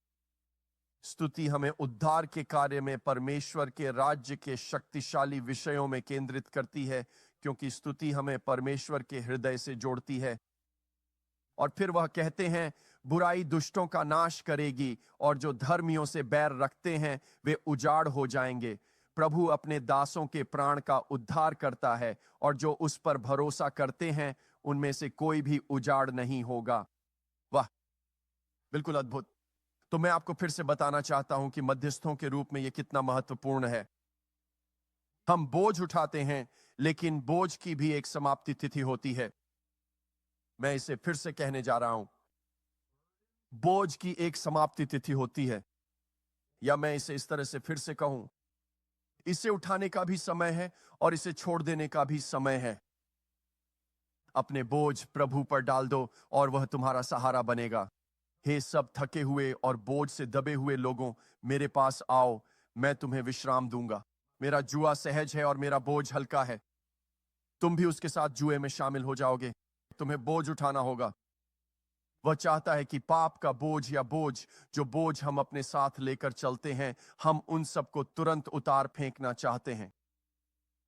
स्तुति हमें उद्धार के कार्य में परमेश्वर के राज्य के शक्तिशाली विषयों में केंद्रित करती है, क्योंकि स्तुति हमें परमेश्वर के हृदय से जोड़ती है। और फिर वह कहते हैं, बुराई दुष्टों का नाश करेगी, और जो धर्मियों से बैर रखते हैं वे उजाड़ हो जाएंगे। प्रभु अपने दासों के प्राण का उद्धार करता है, और जो उस पर भरोसा करते हैं उनमें से कोई भी उजाड़ नहीं होगा। वाह, बिल्कुल अद्भुत। तो मैं आपको फिर से बताना चाहता हूं कि मध्यस्थों के रूप में यह कितना महत्वपूर्ण है। हम बोझ उठाते हैं, लेकिन बोझ की भी एक समाप्ति तिथि होती है। मैं इसे फिर से कहने जा रहा हूं, बोझ की एक समाप्ति तिथि होती है। या मैं इसे इस तरह से फिर से कहूं, इसे उठाने का भी समय है और इसे छोड़ देने का भी समय है। अपने बोझ प्रभु पर डाल दो और वह तुम्हारा सहारा बनेगा। हे सब थके हुए और बोझ से दबे हुए लोगों, मेरे पास आओ, मैं तुम्हें विश्राम दूंगा। मेरा जुआ सहज है और मेरा बोझ हल्का है। तुम भी उसके साथ जुए में शामिल हो जाओगे। तुम्हें बोझ उठाना होगा। वह चाहता है कि पाप का बोझ या बोझ जो बोझ हम अपने साथ लेकर चलते हैं, हम उन सबको तुरंत उतार फेंकना चाहते हैं।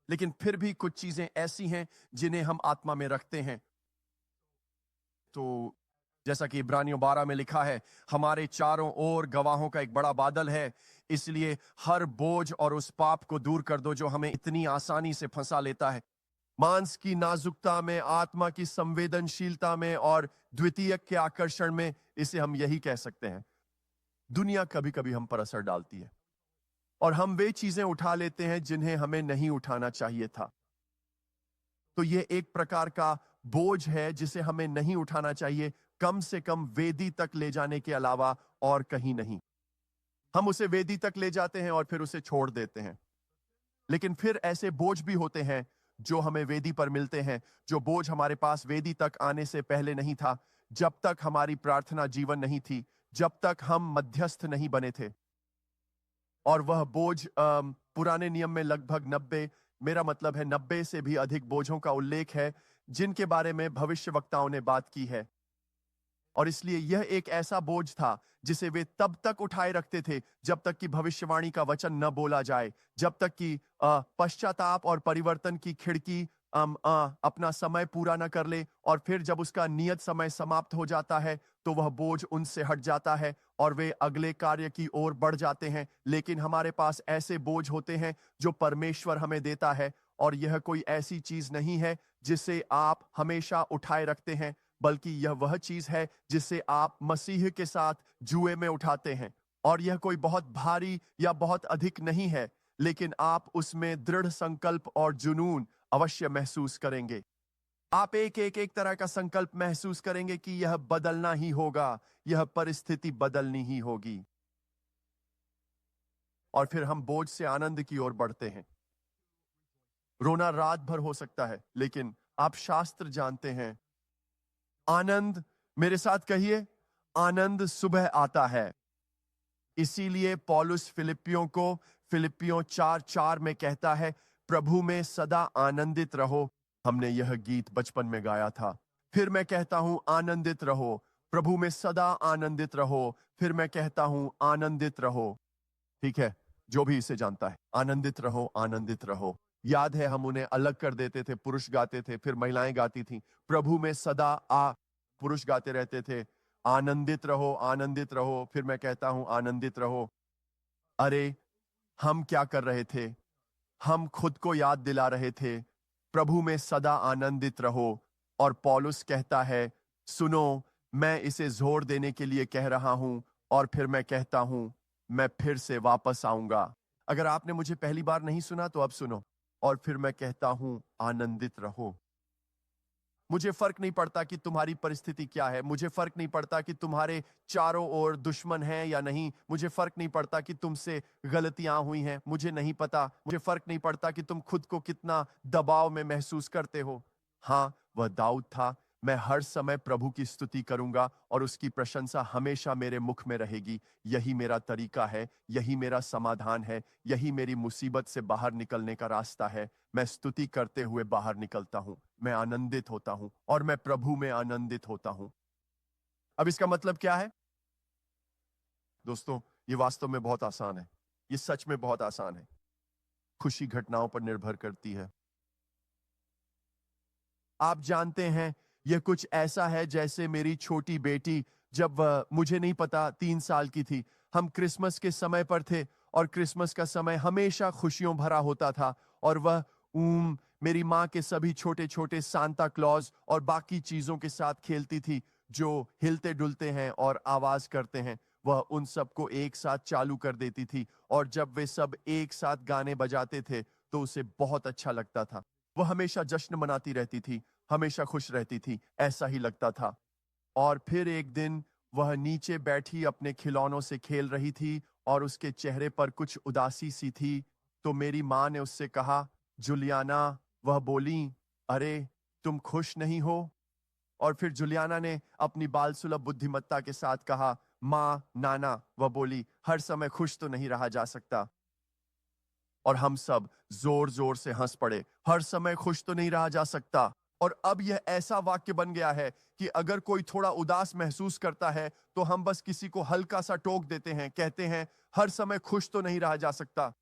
लेकिन फिर भी कुछ चीजें ऐसी हैं जिन्हें हम आत्मा में रखते हैं। तो जैसा कि इब्रानियों 12 में लिखा है, हमारे चारों ओर गवाहों का एक बड़ा बादल है, इसलिए हर बोझ और उस पाप को दूर कर दो जो हमें इतनी आसानी से फंसा लेता है। मांस की नाजुकता में, आत्मा की संवेदनशीलता में और द्वितीयक के आकर्षण में, इसे हम यही कह सकते हैं। दुनिया कभी कभी हम पर असर डालती है और हम वे चीजें उठा लेते हैं जिन्हें हमें नहीं उठाना चाहिए था। तो यह एक प्रकार का बोझ है जिसे हमें नहीं उठाना चाहिए, कम से कम वेदी तक ले जाने के अलावा और कहीं नहीं। हम उसे वेदी तक ले जाते हैं और फिर उसे छोड़ देते हैं। लेकिन फिर ऐसे बोझ भी होते हैं जो हमें वेदी पर मिलते हैं, जो बोझ हमारे पास वेदी तक आने से पहले नहीं था, जब तक हमारी प्रार्थना जीवन नहीं थी, जब तक हम मध्यस्थ नहीं बने थे। और वह बोझ पुराने नियम में लगभग 90, मेरा मतलब है 90 से भी अधिक बोझों का उल्लेख है जिनके बारे में भविष्यवक्ताओं ने बात की है। और इसलिए यह एक ऐसा बोझ था जिसे वे तब तक उठाए रखते थे जब तक कि भविष्यवाणी का वचन न बोला जाए, जब तक कि पश्चाताप और परिवर्तन की खिड़की अपना समय पूरा न कर ले, और फिर जब उसका नियत समय समाप्त हो जाता है तो वह बोझ उनसे हट जाता है और वे अगले कार्य की ओर बढ़ जाते हैं। लेकिन हमारे पास ऐसे बोझ होते हैं जो परमेश्वर हमें देता है, और यह कोई ऐसी चीज नहीं है जिसे आप हमेशा उठाए रखते हैं, बल्कि यह वह चीज है जिसे आप मसीह के साथ जुए में उठाते हैं। और यह कोई बहुत भारी या बहुत अधिक नहीं है, लेकिन आप उसमें दृढ़ संकल्प और जुनून अवश्य महसूस करेंगे। आप एक तरह का संकल्प महसूस करेंगे कि यह बदलना ही होगा, यह परिस्थिति बदलनी ही होगी। और फिर हम बोझ से आनंद की ओर बढ़ते हैं। रोना रात भर हो सकता है, लेकिन आप शास्त्र जानते हैं, आनंद, मेरे साथ कहिए, आनंद सुबह आता है। इसीलिए पौलुस फिलिप्पियों 4:4 में कहता है, प्रभु में सदा आनंदित रहो। हमने यह गीत बचपन में गाया था। फिर मैं कहता हूं आनंदित रहो, प्रभु में सदा आनंदित रहो। फिर मैं कहता हूं आनंदित रहो। ठीक है, जो भी इसे जानता है, आनंदित रहो, आनंदित रहो। याद है हम उन्हें अलग कर देते थे, पुरुष गाते थे, फिर महिलाएं गाती थी। प्रभु में सदा पुरुष गाते रहते थे, आनंदित रहो, आनंदित रहो। फिर मैं कहता हूं आनंदित रहो। अरे, हम क्या कर रहे थे? हम खुद को याद दिला रहे थे, प्रभु में सदा आनंदित रहो। और पौलुस कहता है, सुनो, मैं इसे जोर देने के लिए कह रहा हूं, और फिर मैं कहता हूं, मैं फिर से वापस आऊंगा। अगर आपने मुझे पहली बार नहीं सुना तो अब सुनो। और फिर मैं कहता हूं, आनंदित रहो। मुझे फर्क नहीं पड़ता कि तुम्हारी परिस्थिति क्या है, मुझे फर्क नहीं पड़ता कि तुम्हारे चारों ओर दुश्मन हैं या नहीं, मुझे फर्क नहीं पड़ता कि तुमसे गलतियां हुई हैं, मुझे नहीं पता, मुझे फर्क नहीं पड़ता कि तुम खुद को कितना दबाव में महसूस करते हो। हाँ, वह दाऊद था, मैं हर समय प्रभु की स्तुति करूंगा और उसकी प्रशंसा हमेशा मेरे मुख में रहेगी। यही मेरा तरीका है, यही मेरा समाधान है, यही मेरी मुसीबत से बाहर निकलने का रास्ता है। मैं स्तुति करते हुए बाहर निकलता हूं, मैं आनंदित होता हूं और मैं प्रभु में आनंदित होता हूं। अब इसका मतलब क्या है? दोस्तों, ये वास्तव में बहुत आसान है, ये सच में बहुत आसान है। खुशी घटनाओं पर निर्भर करती है। आप जानते हैं, यह कुछ ऐसा है जैसे मेरी छोटी बेटी, जब वह मुझे नहीं पता 3 साल की थी, हम क्रिसमस के समय पर थे और क्रिसमस का समय हमेशा खुशियों भरा होता था, और वह मेरी माँ के सभी छोटे छोटे सांता क्लॉज और बाकी चीजों के साथ खेलती थी जो हिलते डुलते हैं और आवाज करते हैं। वह उन सबको एक साथ चालू कर देती थी, और जब वे सब एक साथ गाने बजाते थे तो उसे बहुत अच्छा लगता था। वह हमेशा जश्न मनाती रहती थी, हमेशा खुश रहती थी, ऐसा ही लगता था। और फिर एक दिन वह नीचे बैठी अपने खिलौनों से खेल रही थी और उसके चेहरे पर कुछ उदासी सी थी। तो मेरी माँ ने उससे कहा, जुलियाना, वह बोली, अरे, तुम खुश नहीं हो? और फिर जुलियाना ने अपनी बाल सुलभ बुद्धिमत्ता के साथ कहा, माँ, नाना, वह बोली, हर समय खुश तो नहीं रहा जा सकता। और हम सब जोर जोर से हंस पड़े, हर समय खुश तो नहीं रहा जा सकता। और अब यह ऐसा वाक्य बन गया है कि अगर कोई थोड़ा उदास महसूस करता है तो हम बस किसी को हल्का सा टोक देते हैं, कहते हैं, हर समय खुश तो नहीं रहा जा सकता।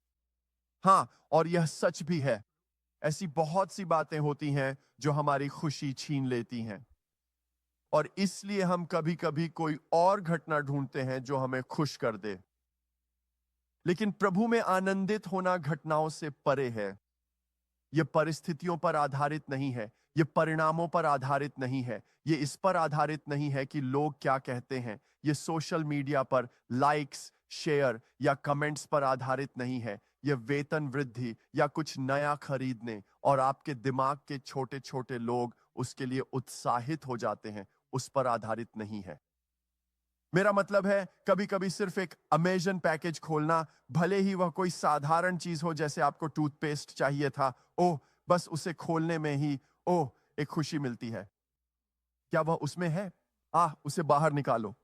हाँ, और यह सच भी है। ऐसी बहुत सी बातें होती हैं जो हमारी खुशी छीन लेती हैं, और इसलिए हम कभी कभी कोई और घटना ढूंढते हैं जो हमें खुश कर दे। लेकिन प्रभु में आनंदित होना घटनाओं से परे है। यह परिस्थितियों पर आधारित नहीं है, यह परिणामों पर आधारित नहीं है, यह इस पर आधारित नहीं है कि लोग क्या कहते हैं, यह सोशल मीडिया पर लाइक्स, शेयर या कमेंट्स पर आधारित नहीं है, यह वेतन वृद्धि या कुछ नया खरीदने और आपके दिमाग के छोटे छोटे लोग उसके लिए उत्साहित हो जाते हैं, उस पर आधारित नहीं है। मेरा मतलब है, कभी कभी सिर्फ एक अमेजन पैकेज खोलना, भले ही वह कोई साधारण चीज हो, जैसे आपको टूथपेस्ट चाहिए था, ओह, बस उसे खोलने में ही ओह एक खुशी मिलती है। क्या वह उसमें है? उसे बाहर निकालो।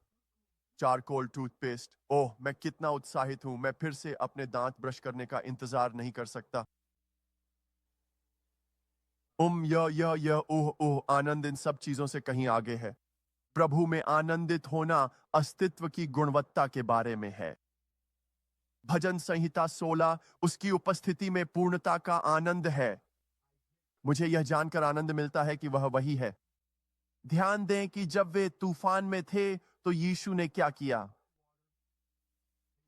चारकोल टूथपेस्ट, ओह मैं कितना उत्साहित हूं। मैं फिर से अपने दांत ब्रश करने का इंतजार नहीं कर सकता। ओह ओह आनंद इन सब चीजों से कहीं आगे है। प्रभु में आनंदित होना अस्तित्व की गुणवत्ता के बारे में है। भजन संहिता 16 उसकी उपस्थिति में पूर्णता का आनंद है। मुझे यह जानकर आनंद मिलता है कि वह वही है। ध्यान दें कि जब वे तूफान में थे तो यीशु ने क्या किया।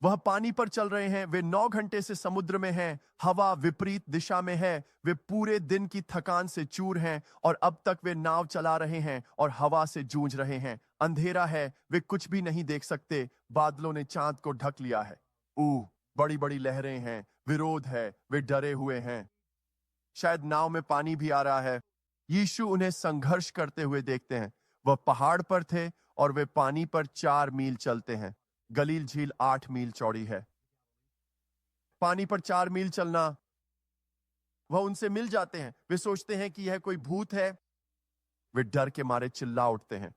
वह पानी पर चल रहे हैं, वे 9 घंटे से समुद्र में हैं, हवा विपरीत दिशा में है, वे पूरे दिन की थकान से चूर हैं और अब तक वे नाव चला रहे हैं और हवा से जूझ रहे हैं। अंधेरा है, वे कुछ भी नहीं देख सकते। बादलों ने चांद को ढक लिया है। बड़ी बड़ी लहरें हैं, विरोध है, वे डरे हुए हैं। शायद नाव में पानी भी आ रहा है। यीशु उन्हें संघर्ष करते हुए देखते हैं। वह पहाड़ पर थे और वे पानी पर 4 मील चलते हैं। गलील झील 8 मील चौड़ी है। पानी पर 4 मील चलना, वह उनसे मिल जाते हैं। वे सोचते हैं कि यह कोई भूत है। वे डर के मारे चिल्ला उठते हैं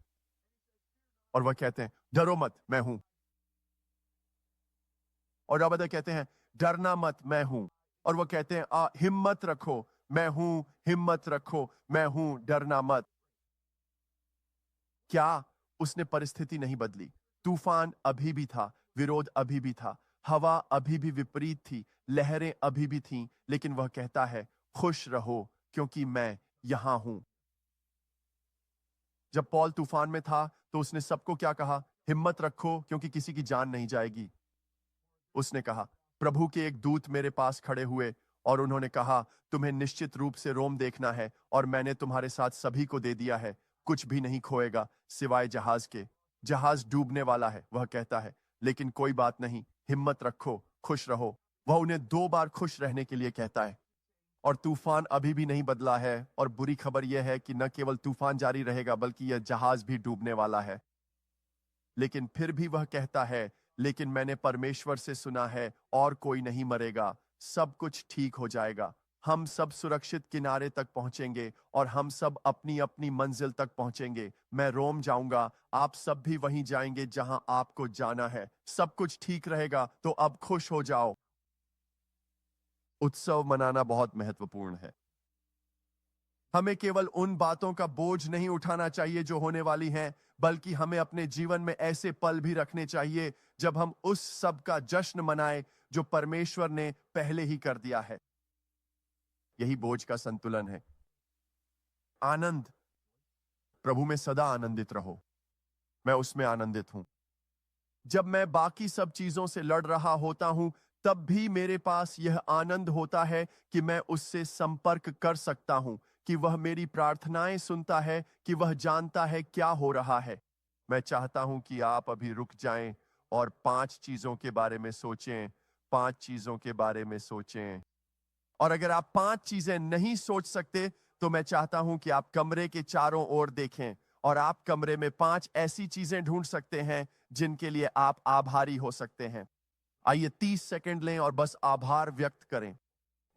और वह कहते हैं डरो मत, मैं हूं। और अब कहते हैं डरना मत, मैं हूं। और वह कहते हैं हिम्मत रखो, मैं हूं, हिम्मत रखो, मैं हूं, डरना मत। क्या उसने परिस्थिति नहीं बदली? तूफान अभी भी था, विरोध अभी भी था, हवा अभी भी विपरीत थी, लहरें अभी भी थीं, लेकिन वह कहता है खुश रहो क्योंकि मैं यहां हूं। जब पौल तूफान में था तो उसने सबको क्या कहा? हिम्मत रखो क्योंकि किसी की जान नहीं जाएगी। उसने कहा प्रभु के एक दूत मेरे पास खड़े हुए और उन्होंने कहा तुम्हें निश्चित रूप से रोम देखना है और मैंने तुम्हारे साथ सभी को दे दिया है। कुछ भी नहीं खोएगा सिवाय जहाज के। जहाज डूबने वाला है, वह कहता है, लेकिन कोई बात नहीं, हिम्मत रखो, खुश रहो। वह उन्हें 2 बार खुश रहने के लिए कहता है। और तूफान अभी भी नहीं बदला है और बुरी खबर यह है कि न केवल तूफान जारी रहेगा बल्कि यह जहाज भी डूबने वाला है। लेकिन फिर भी वह कहता है लेकिन मैंने परमेश्वर से सुना है और कोई नहीं मरेगा, सब कुछ ठीक हो जाएगा। हम सब सुरक्षित किनारे तक पहुंचेंगे और हम सब अपनी अपनी मंजिल तक पहुंचेंगे। मैं रोम जाऊंगा, आप सब भी वहीं जाएंगे जहां आपको जाना है। सब कुछ ठीक रहेगा, तो अब खुश हो जाओ। उत्सव मनाना बहुत महत्वपूर्ण है। हमें केवल उन बातों का बोझ नहीं उठाना चाहिए जो होने वाली हैं, बल्कि हमें अपने जीवन में ऐसे पल भी रखने चाहिए जब हम उस सब का जश्न मनाएं जो परमेश्वर ने पहले ही कर दिया है। यही बोझ का संतुलन है। आनंद, प्रभु में सदा आनंदित रहो। मैं उसमें आनंदित हूं। जब मैं बाकी सब चीजों से लड़ रहा होता हूं, तब भी मेरे पास यह आनंद होता है कि मैं उससे संपर्क कर सकता हूं, कि वह मेरी प्रार्थनाएं सुनता है, कि वह जानता है क्या हो रहा है। मैं चाहता हूं कि आप अभी रुक जाएं और 5 चीजों के बारे में सोचें। 5 चीजों के बारे में सोचें। और अगर आप 5 चीजें नहीं सोच सकते तो मैं चाहता हूं कि आप कमरे के चारों ओर देखें और आप कमरे में 5 ऐसी चीजें ढूंढ सकते हैं जिनके लिए आप आभारी हो सकते हैं। आइए 30 सेकंड लें और बस आभार व्यक्त करें।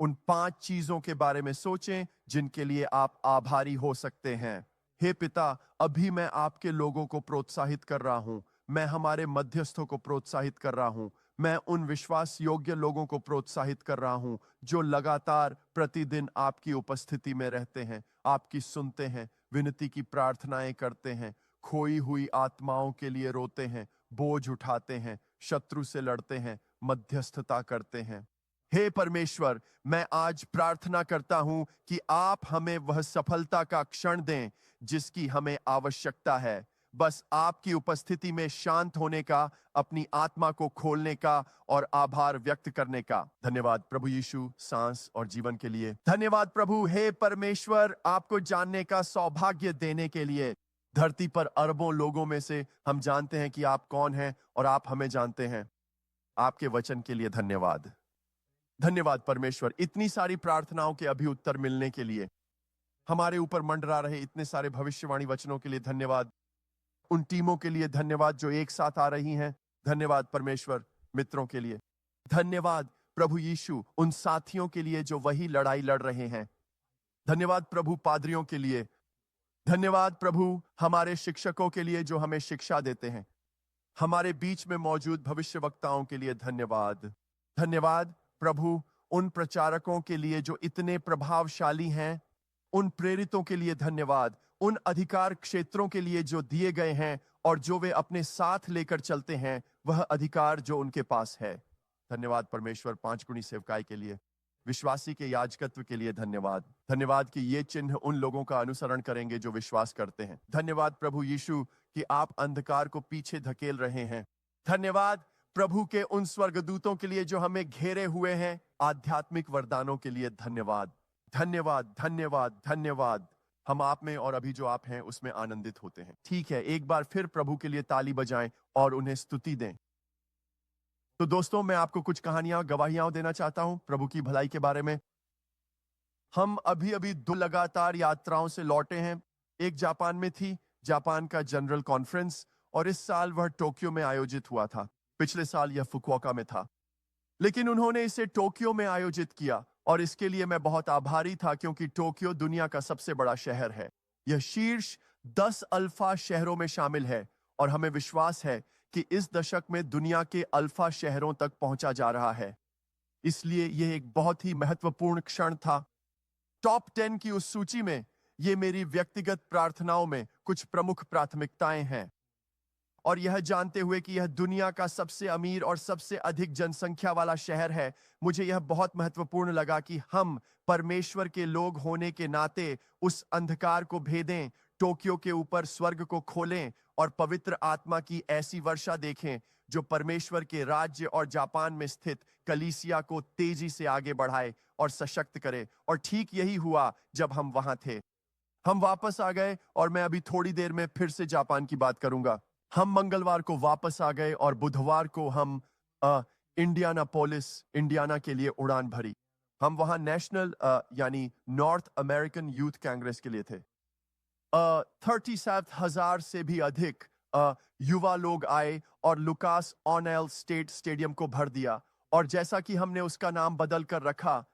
उन 5 चीजों के बारे में सोचें जिनके लिए आप आभारी हो सकते हैं। हे पिता, अभी मैं आपके लोगों को प्रोत्साहित कर रहा हूं। मैं हमारे मध्यस्थों को प्रोत्साहित कर रहा हूं। मैं उन विश्वास योग्य लोगों को प्रोत्साहित कर रहा हूं जो लगातार प्रतिदिन आपकी उपस्थिति में रहते हैं, आपकी सुनते हैं, विनती की प्रार्थनाएं करते हैं, खोई हुई आत्माओं के लिए रोते हैं, बोझ उठाते हैं, शत्रु से लड़ते हैं, मध्यस्थता करते हैं। हे परमेश्वर, मैं आज प्रार्थना करता हूं कि आप हमें वह सफलता का क्षण दें जिसकी हमें आवश्यकता है। बस आपकी उपस्थिति में शांत होने का, अपनी आत्मा को खोलने का और आभार व्यक्त करने का। धन्यवाद प्रभु यीशु, सांस और जीवन के लिए। धन्यवाद प्रभु। हे परमेश्वर, आपको जानने का सौभाग्य देने के लिए। धरती पर अरबों लोगों में से हम जानते हैं कि आप कौन हैं और आप हमें जानते हैं। आपके वचन के लिए धन्यवाद। धन्यवाद परमेश्वर, इतनी सारी प्रार्थनाओं के अभी उत्तर मिलने के लिए। हमारे ऊपर मंडरा रहे इतने सारे भविष्यवाणी वचनों के लिए धन्यवाद। उन टीमों के लिए धन्यवाद जो एक साथ आ रही हैं। धन्यवाद परमेश्वर, मित्रों के लिए धन्यवाद। प्रभु यीशु, उन साथियों के लिए जो वही लड़ाई लड़ रहे हैं। धन्यवाद प्रभु पादरियों के लिए। धन्यवाद प्रभु हमारे शिक्षकों के लिए जो हमें शिक्षा देते हैं। हमारे बीच में मौजूद भविष्यवक्ताओं के लिए धन्यवाद। धन्यवाद प्रभु उन प्रचारकों के लिए जो इतने प्रभावशाली हैं। उन प्रेरितों के लिए धन्यवाद। उन अधिकार क्षेत्रों के लिए जो दिए गए हैं और जो वे अपने साथ लेकर चलते हैं, वह अधिकार जो उनके पास है। धन्यवाद परमेश्वर 5 गुणी सेवकाई के लिए। विश्वासी के याजकत्व के लिए धन्यवाद। धन्यवाद कि ये चिन्ह उन लोगों का अनुसरण करेंगे जो विश्वास करते हैं। धन्यवाद प्रभु यीशु कि आप अंधकार को पीछे धकेल रहे हैं। धन्यवाद प्रभु के उन स्वर्गदूतों के लिए जो हमें घेरे हुए हैं। आध्यात्मिक वरदानों के लिए धन्यवाद। धन्यवाद धन्यवाद धन्यवाद। हम आप में और अभी जो आप हैं उसमें आनंदित होते हैं। ठीक है, एक बार फिर प्रभु के लिए ताली बजाएं और उन्हें स्तुति दें। तो दोस्तों, मैं आपको कुछ कहानियां, गवाहियां देना चाहता हूं प्रभु की भलाई के बारे में। हम अभी अभी 2 लगातार यात्राओं से लौटे हैं। एक जापान में थी, जापान का जनरल कॉन्फ्रेंस, और इस साल वह टोक्यो में आयोजित हुआ था। पिछले साल यह फुकुओका में था, लेकिन उन्होंने इसे टोक्यो में आयोजित किया और इसके लिए मैं बहुत आभारी था, क्योंकि टोक्यो दुनिया का सबसे बड़ा शहर है। यह शीर्ष 10 अल्फा शहरों में शामिल है और हमें विश्वास है कि इस दशक में दुनिया के अल्फा शहरों तक पहुंचा जा रहा है। इसलिए यह एक बहुत ही महत्वपूर्ण क्षण था। टॉप 10 की उस सूची में ये मेरी व्यक्तिगत प्रार्थनाओं में कुछ प्रमुख प्राथमिकताएं हैं। और यह जानते हुए कि यह दुनिया का सबसे अमीर और सबसे अधिक जनसंख्या वाला शहर है, मुझे यह बहुत महत्वपूर्ण लगा कि हम परमेश्वर के लोग होने के नाते उस अंधकार को भेदें, टोक्यो के ऊपर स्वर्ग को खोलें और पवित्र आत्मा की ऐसी वर्षा देखें जो परमेश्वर के राज्य और जापान में स्थित कलीसिया को तेजी से आगे बढ़ाए और सशक्त करे। और ठीक यही हुआ जब हम वहां थे। हम वापस आ गए और मैं अभी थोड़ी देर में फिर से जापान की बात करूंगा। हम मंगलवार को वापस आ गए और बुधवार को हम इंडियानापोलिस, इंडियाना के लिए उड़ान भरी। हम वहां नेशनल यानी नॉर्थ अमेरिकन यूथ कांग्रेस के लिए थे। 37,000 से भी अधिक युवा लोग आए और लुकास ऑनेल स्टेट स्टेडियम को भर दिया। और जैसा कि हमने उसका नाम बदल कर रखा,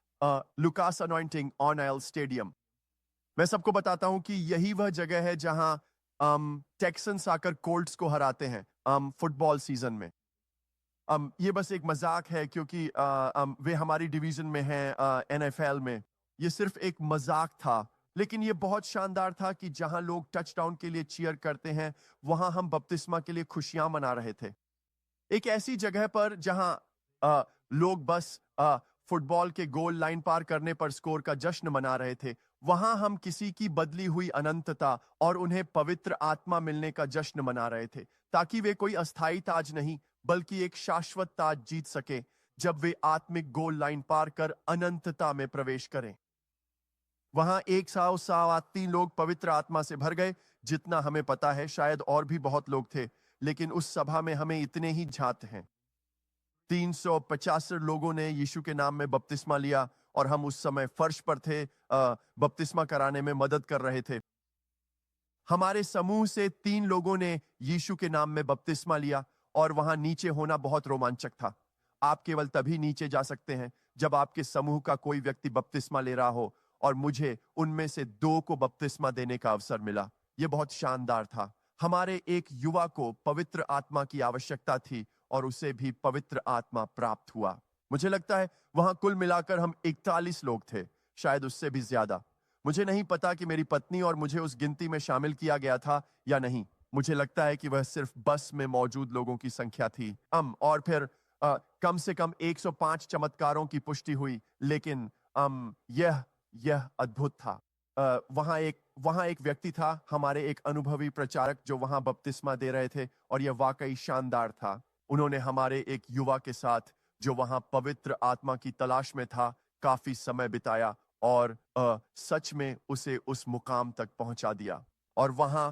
लुकास अनॉइंटिंग ऑनेल स्टेडियम। मैं सबको बताता हूं कि यही वह जगह है जहां टेक्सन्स आकर कोल्ट्स को हराते हैं फुटबॉल सीजन में। ये बस एक मजाक है, क्योंकि वे हमारी डिवीजन में हैं NFL में। ये सिर्फ एक मजाक था, लेकिन ये बहुत शानदार था कि जहां लोग टचडाउन के लिए चीयर करते हैं, वहां हम बपतिस्मा के लिए खुशियां मना रहे थे। एक ऐसी जगह पर जहां लोग बस फुटबॉल के गोल लाइन पार करने पर स्कोर का जश्न मना रहे थे, वहां हम किसी की बदली हुई अनंतता और उन्हें पवित्र आत्मा मिलने का जश्न मना रहे थे, ताकि वे कोई अस्थाई ताज नहीं बल्कि एक शाश्वत ताज जीत सके जब वे आत्मिक गोल लाइन पार कर अनंतता में प्रवेश करें। वहां 103 लोग पवित्र आत्मा से भर गए, जितना हमें पता है। शायद और भी बहुत लोग थे, लेकिन उस सभा में हमें इतने ही झात हैं। 350 लोगों ने यीशु के नाम में बपतिस्मा लिया और हम उस समय फर्श पर थे, बपतिस्मा कराने में मदद कर रहे थे। हमारे समूह से 3 लोगों ने यीशु के नाम में बपतिस्मा लिया और वहां नीचे होना बहुत रोमांचक था। आप केवल तभी नीचे जा सकते हैं जब आपके समूह का कोई व्यक्ति बपतिस्मा ले रहा हो, और मुझे उनमें से 2 को बपतिस्मा देने का अवसर मिला। यह बहुत शानदार था। हमारे एक युवा को पवित्र आत्मा की आवश्यकता थी और उसे भी पवित्र आत्मा प्राप्त हुआ। मुझे लगता है वहां कुल मिलाकर हम 41 लोग थे, शायद उससे भी ज्यादा। मुझे नहीं पता कि मेरी पत्नी और मुझे उस गिनती में शामिल किया गया था या नहीं। मुझे लगता है कि वह सिर्फ बस में मौजूद लोगों की संख्या थी। और फिर कम से कम 105 चमत्कारों की पुष्टि हुई, लेकिन यह अद्भुत था। वहां एक व्यक्ति था, हमारे एक अनुभवी प्रचारक, जो वहां बपतिस्मा दे रहे थे, और यह वाकई शानदार था। उन्होंने हमारे एक युवा के साथ, जो वहां पवित्र आत्मा की तलाश में था, काफी समय बिताया और सच में उसे उस मुकाम तक पहुंचा दिया। और वहां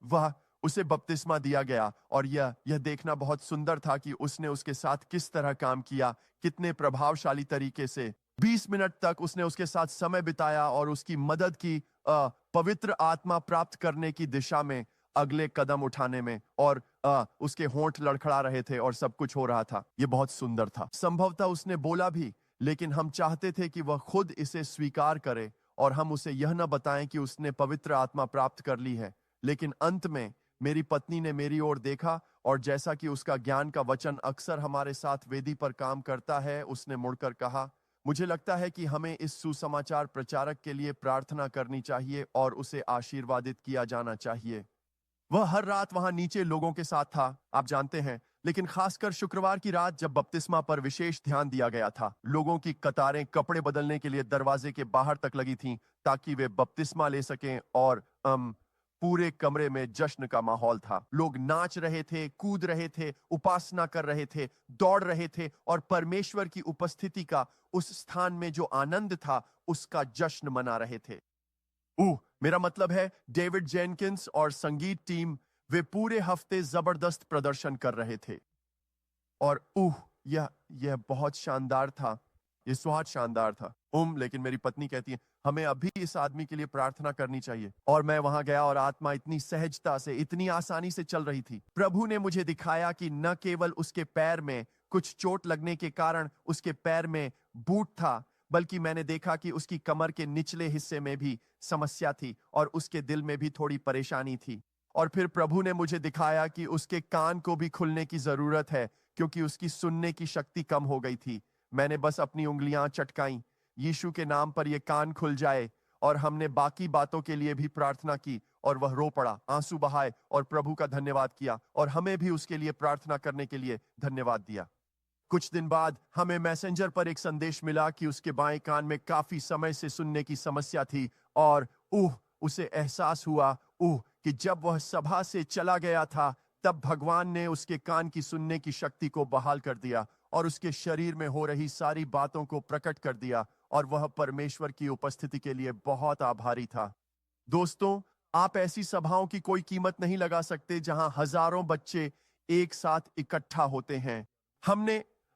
वह उसे बपतिस्मा दिया गया, और यह देखना बहुत सुंदर था कि उसने उसके साथ किस तरह काम किया, कितने प्रभावशाली तरीके से। 20 मिनट तक उसने उसके साथ समय बिताया और उसकी मदद की पवित्र आत्मा प्राप्त करने की दिशा में अगले कदम उठाने में, और उसके होंठ लड़खड़ा रहे थे और सब कुछ हो रहा था। यह बहुत सुंदर था। संभवतः उसने बोला भी, लेकिन हम चाहते थे कि वह खुद इसे स्वीकार करे और हम उसे यह न बताएं कि उसने पवित्र आत्मा प्राप्त कर ली है। लेकिन अंत में मेरी पत्नी ने मेरी ओर देखा और जैसा कि उसका ज्ञान का वचन अक्सर हमारे साथ वेदी पर काम करता है, उसने मुड़कर कहा, मुझे लगता है कि हमें इस सुसमाचार प्रचारक के लिए प्रार्थना करनी चाहिए और उसे आशीर्वादित किया जाना चाहिए। वह हर रात वहां नीचे लोगों के साथ था, आप जानते हैं, लेकिन खासकर शुक्रवार की रात जब बपतिस्मा पर विशेष ध्यान दिया गया था। लोगों की कतारें कपड़े बदलने के लिए दरवाजे के बाहर तक लगी थीं ताकि वे बपतिस्मा ले सकें और पूरे कमरे में जश्न का माहौल था। लोग नाच रहे थे, कूद रहे थे, उपासना कर रहे थे, दौड़ रहे थे और परमेश्वर की उपस्थिति का उस स्थान में जो आनंद था उसका जश्न मना रहे थे। मेरा मतलब है डेविड जेनकिंस और संगीत टीम, वे पूरे हफ्ते जबरदस्त प्रदर्शन कर रहे थे। और यह बहुत शानदार था, यह स्वाद शानदार था। लेकिन मेरी पत्नी कहती है हमें अभी इस आदमी के लिए प्रार्थना करनी चाहिए। और मैं वहां गया और आत्मा इतनी सहजता से, इतनी आसानी से चल रही थी। प्रभु ने मुझे दिखाया कि न केवल उसके पैर में कुछ चोट लगने के कारण उसके पैर में बूट था, बल्कि मैंने देखा कि उसकी कमर के निचले हिस्से में भी समस्या थी और उसके दिल में भी थोड़ी परेशानी थी। और फिर प्रभु ने मुझे दिखाया कि उसके कान को भी खुलने की जरूरत है क्योंकि उसकी सुनने की शक्ति कम हो गई थी। मैंने बस अपनी उंगलियां चटकाई, यीशु के नाम पर यह कान खुल जाए, और हमने बाकी बातों के लिए भी प्रार्थना की और वह रो पड़ा, आंसू बहाए और प्रभु का धन्यवाद किया और हमें भी उसके लिए प्रार्थना करने के लिए धन्यवाद दिया। कुछ दिन बाद हमें मैसेंजर पर एक संदेश मिला कि उसके बाएं कान में काफी समय से सुनने की समस्या थी और उसे एहसास हुआ कि जब वह सभा से चला गया था तब भगवान ने उसके कान की सुनने की शक्ति को बहाल कर दिया और उसके शरीर में हो रही सारी बातों को प्रकट कर दिया और वह परमेश्वर की उपस्थिति के लिए बहुत आभारी था। दोस्तों, आप ऐसी सभाओं की कोई कीमत नहीं लगा सकते जहां हजारों बच्चे एक साथ इकट्ठा होते हैं।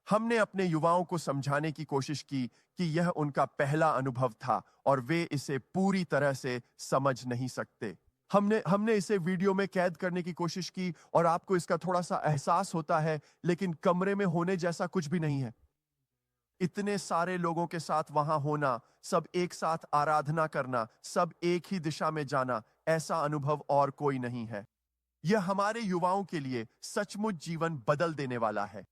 हमने अपने युवाओं को समझाने की कोशिश की कि यह उनका पहला अनुभव था और वे इसे पूरी तरह से समझ नहीं सकते। हमने इसे वीडियो में कैद करने की कोशिश की और आपको इसका थोड़ा सा एहसास होता है, लेकिन कमरे में होने जैसा कुछ भी नहीं है। इतने सारे लोगों के साथ वहां होना, सब एक साथ आराधना करना, सब एक ही दिशा में जाना, ऐसा अनुभव और कोई नहीं है। यह हमारे युवाओं के लिए सचमुच जीवन बदल देने वाला है,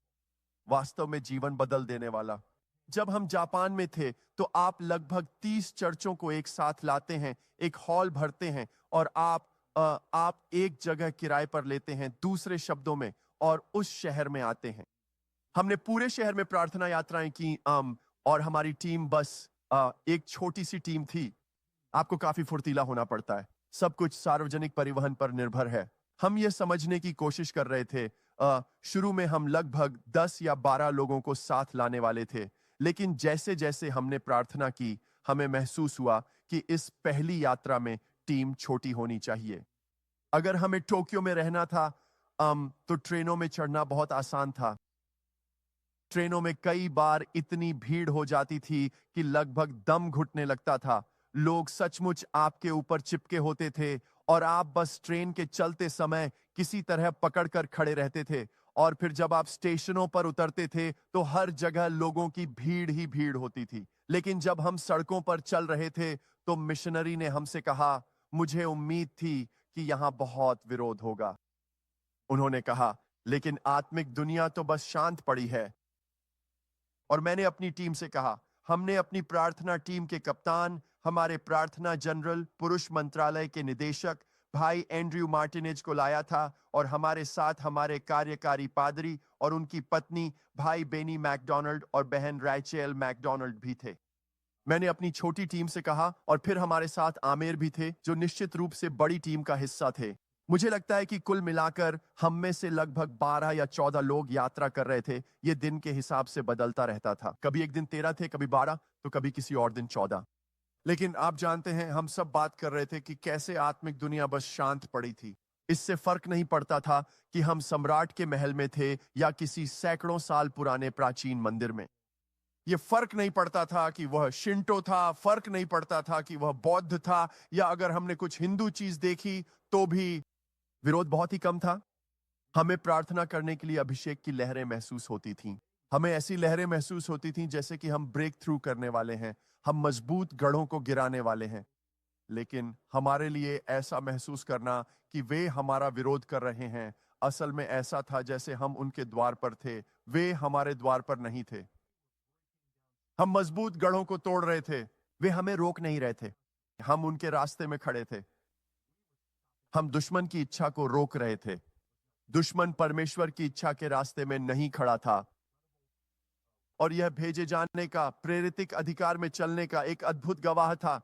वास्तव में जीवन बदल देने वाला। जब हम जापान में थे तो आप लगभग 30 चर्चों को एक साथ लाते हैं, एक हॉल भरते हैं और आप एक जगह किराए पर लेते हैं, दूसरे शब्दों में, और उस शहर में आते हैं। हमने पूरे शहर में प्रार्थना यात्राएं की और हमारी टीम बस एक छोटी सी टीम थी। आपको काफी फुर्तीला होना पड़ता है, सब कुछ सार्वजनिक परिवहन पर निर्भर है। हम ये समझने की कोशिश कर रहे थे, शुरू में हम लगभग 10 या 12 लोगों को साथ लाने वाले थे, लेकिन जैसे जैसे हमने प्रार्थना की हमें महसूस हुआ कि इस पहली यात्रा में टीम छोटी होनी चाहिए। अगर हमें टोक्यो में रहना था तो ट्रेनों में चढ़ना बहुत आसान था। ट्रेनों में कई बार इतनी भीड़ हो जाती थी कि लगभग दम घुटने लगता था। लोग सचमुच आपके ऊपर चिपके होते थे और आप बस ट्रेन के चलते समय किसी तरह पकड़कर खड़े रहते थे। और फिर जब आप स्टेशनों पर उतरते थे तो हर जगह लोगों की भीड़ ही भीड़ होती थी। लेकिन जब हम सड़कों पर चल रहे थे तो मिशनरी ने हमसे कहा, मुझे उम्मीद थी कि यहां बहुत विरोध होगा। उन्होंने कहा, लेकिन आत्मिक दुनिया तो बस शांत पड़ी है। और मैंने अपनी टीम से कहा, हमने अपनी प्रार्थना टीम के कप्तान, हमारे प्रार्थना जनरल, पुरुष मंत्रालय के निदेशक भाई एंड्रयू मार्टिनेज को लाया था और हमारे साथ हमारे कार्यकारी पादरी और उनकी पत्नी भाई बेनी मैकडोनाल्ड और बहन रैचेल मैकडोनाल्ड भी थे। मैंने अपनी छोटी टीम से कहा और फिर हमारे साथ आमेर भी थे जो निश्चित रूप से बड़ी टीम का हिस्सा थे। मुझे लगता है कि कुल मिलाकर हम में से लगभग 12 या 14 लोग यात्रा कर रहे थे। ये दिन के हिसाब से बदलता रहता था, कभी एक दिन 13 थे, कभी 12 तो कभी किसी और दिन 14। लेकिन आप जानते हैं, हम सब बात कर रहे थे कि कैसे आत्मिक दुनिया बस शांत पड़ी थी। इससे फर्क नहीं पड़ता था कि हम सम्राट के महल में थे या किसी सैकड़ों साल पुराने प्राचीन मंदिर में। यह फर्क नहीं पड़ता था कि वह शिंटो था, फर्क नहीं पड़ता था कि वह बौद्ध था, या अगर हमने कुछ हिंदू चीज देखी तो भी विरोध बहुत ही कम था। हमें प्रार्थना करने के लिए अभिषेक की लहरें महसूस होती थीं। हमें ऐसी लहरें महसूस होती थीं जैसे कि हम ब्रेक थ्रू करने वाले हैं, हम मजबूत गढ़ों को गिराने वाले हैं। लेकिन हमारे लिए ऐसा महसूस करना कि वे हमारा विरोध कर रहे हैं, असल में ऐसा था जैसे हम उनके द्वार पर थे, वे हमारे द्वार पर नहीं थे। हम मजबूत गढ़ों को तोड़ रहे थे, वे हमें रोक नहीं रहे थे। हम उनके रास्ते में खड़े थे। हम दुश्मन की इच्छा को रोक रहे थे। दुश्मन परमेश्वर की इच्छा के रास्ते में नहीं खड़ा था। और यह भेजे जाने का, प्रेरितिक अधिकार में चलने का एक अद्भुत गवाह था।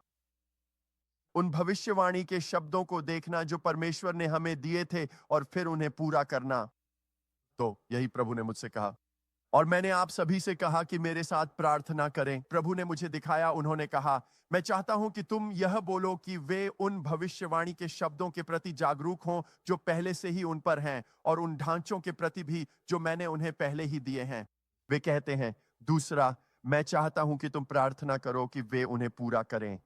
उन भविष्यवाणी के शब्दों को देखना जो परमेश्वर ने हमें दिए थे और फिर उन्हें पूरा करना। तो यही प्रभु ने मुझसे कहा और मैंने आप सभी से कहा कि मेरे साथ प्रार्थना करें। प्रभु ने मुझे दिखाया, उन्होंने कहा, मैं चाहता हूं कि तुम यह बोलो कि वे उन भविष्यवाणी के शब्दों के प्रति जागरूक हों जो पहले से ही उन पर हैं और उन ढांचों के प्रति भी जो मैंने उन्हें पहले ही दिए हैं। वे कहते हैं, दूसरा, मैं चाहता हूं कि तुम प्रार्थना करो कि वे उन्हें पूरा करें।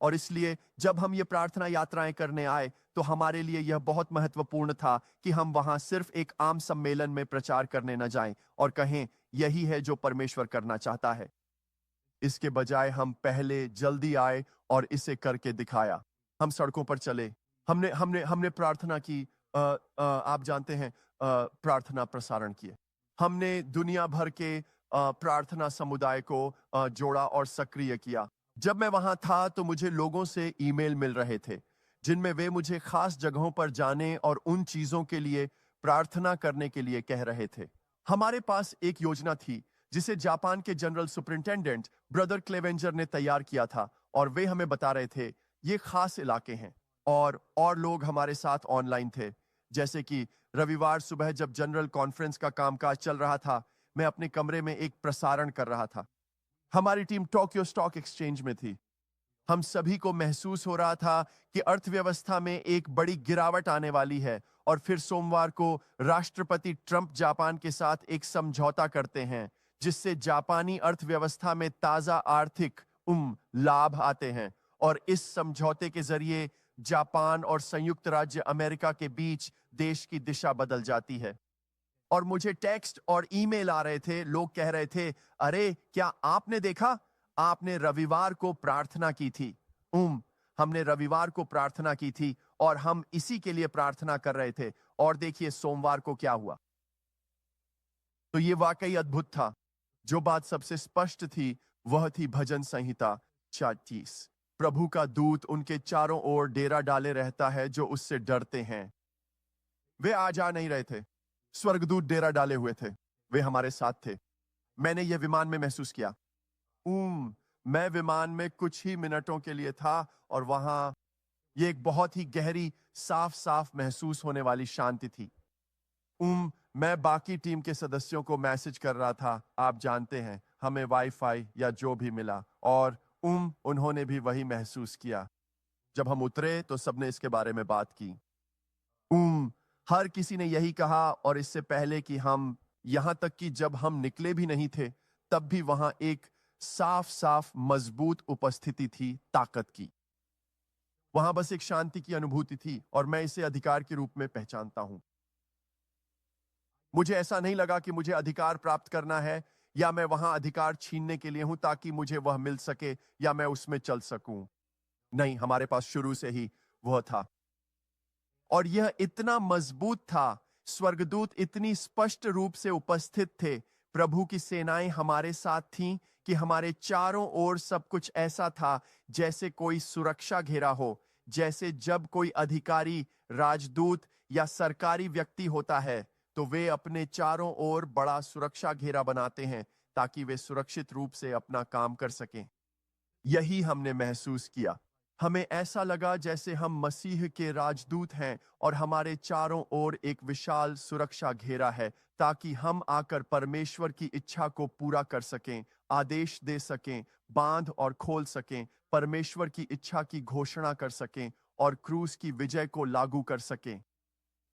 और इसलिए जब हम ये प्रार्थना यात्राएं करने आए तो हमारे लिए यह बहुत महत्वपूर्ण था कि हम वहां सिर्फ एक आम सम्मेलन में प्रचार करने न जाएं और कहें यही है जो परमेश्वर करना चाहता है। इसके बजाय हम पहले जल्दी आए और इसे करके दिखाया। हम सड़कों पर चले, हमने हमने हमने प्रार्थना की, आप जानते हैं, प्रार्थना प्रसारण किए। हमने दुनिया भर के प्रार्थना समुदाय को जोड़ा और सक्रिय किया। जब मैं वहां था तो मुझे लोगों से ईमेल मिल रहे थे जिनमें वे मुझे खास जगहों पर जाने और उन चीजों के लिए प्रार्थना करने के लिए कह रहे थे। हमारे पास एक योजना थी जिसे जापान के जनरल सुपरिंटेंडेंट ब्रदर क्लेवेंजर ने तैयार किया था और वे हमें बता रहे थे ये खास इलाके हैं। और लोग हमारे साथ ऑनलाइन थे। जैसे कि रविवार सुबह जब जनरल कॉन्फ्रेंस का कामकाज चल रहा था, मैं अपने कमरे में एक प्रसारण कर रहा था। हमारी टीम टोक्यो स्टॉक एक्सचेंज में थी। हम सभी को महसूस हो रहा था कि अर्थव्यवस्था में एक बड़ी गिरावट आने वाली है और फिर सोमवार को राष्ट्रपति ट्रंप जापान के साथ एक समझौता करते हैं जिससे जापानी अर्थव्यवस्था में ताजा आर्थिक लाभ आते हैं और इस समझौते के जरिए जापान और संयुक्त राज्य अमेरिका के बीच देश की दिशा बदल जाती है। और मुझे टेक्स्ट और ईमेल आ रहे थे, लोग कह रहे थे, अरे क्या आपने देखा, आपने रविवार को प्रार्थना की थी। हमने रविवार को प्रार्थना की थी और हम इसी के लिए प्रार्थना कर रहे थे और देखिए सोमवार को क्या हुआ। तो ये वाकई अद्भुत था। जो बात सबसे स्पष्ट थी वह थी भजन संहिता 34। प्रभु का दूत उनके चारों ओर डेरा डाले रहता है जो उससे डरते हैं। वे आ जा नहीं रहे थे, स्वर्गदूत डेरा डाले हुए थे, वे हमारे साथ थे। मैंने यह विमान में महसूस किया। मैं विमान में कुछ ही मिनटों के लिए था और वहां यह एक बहुत ही गहरी, साफ साफ महसूस होने वाली शांति थी। मैं बाकी टीम के सदस्यों को मैसेज कर रहा था, आप जानते हैं, हमें वाईफाई या जो भी मिला, और उन्होंने भी वही महसूस किया। जब हम उतरे तो सबने इसके बारे में बात की। हर किसी ने यही कहा और इससे पहले कि हम, यहां तक कि जब हम निकले भी नहीं थे तब भी वहां एक साफ साफ मजबूत उपस्थिति थी, ताकत की। वहां बस एक शांति की अनुभूति थी और मैं इसे अधिकार के रूप में पहचानता हूं। मुझे ऐसा नहीं लगा कि मुझे अधिकार प्राप्त करना है या मैं वहां अधिकार छीनने के लिए हूं ताकि मुझे वह मिल सके या मैं उसमें चल सकूं। नहीं, हमारे पास शुरू से ही वह था और यह इतना मजबूत था। स्वर्गदूत इतनी स्पष्ट रूप से उपस्थित थे, प्रभु की सेनाएं हमारे साथ थीं कि हमारे चारों ओर सब कुछ ऐसा था जैसे कोई सुरक्षा घेरा हो। जैसे जब कोई अधिकारी, राजदूत या सरकारी व्यक्ति होता है तो वे अपने चारों ओर बड़ा सुरक्षा घेरा बनाते हैं ताकि वे सुरक्षित रूप से अपना काम कर सकें। यही हमने महसूस किया। हमें ऐसा लगा जैसे हम मसीह के राजदूत हैं और हमारे चारों ओर एक विशाल सुरक्षा घेरा है ताकि हम आकर परमेश्वर की इच्छा को पूरा कर सकें, आदेश दे सकें, बांध और खोल सकें, परमेश्वर की इच्छा की घोषणा कर सकें और क्रूस की विजय को लागू कर सकें।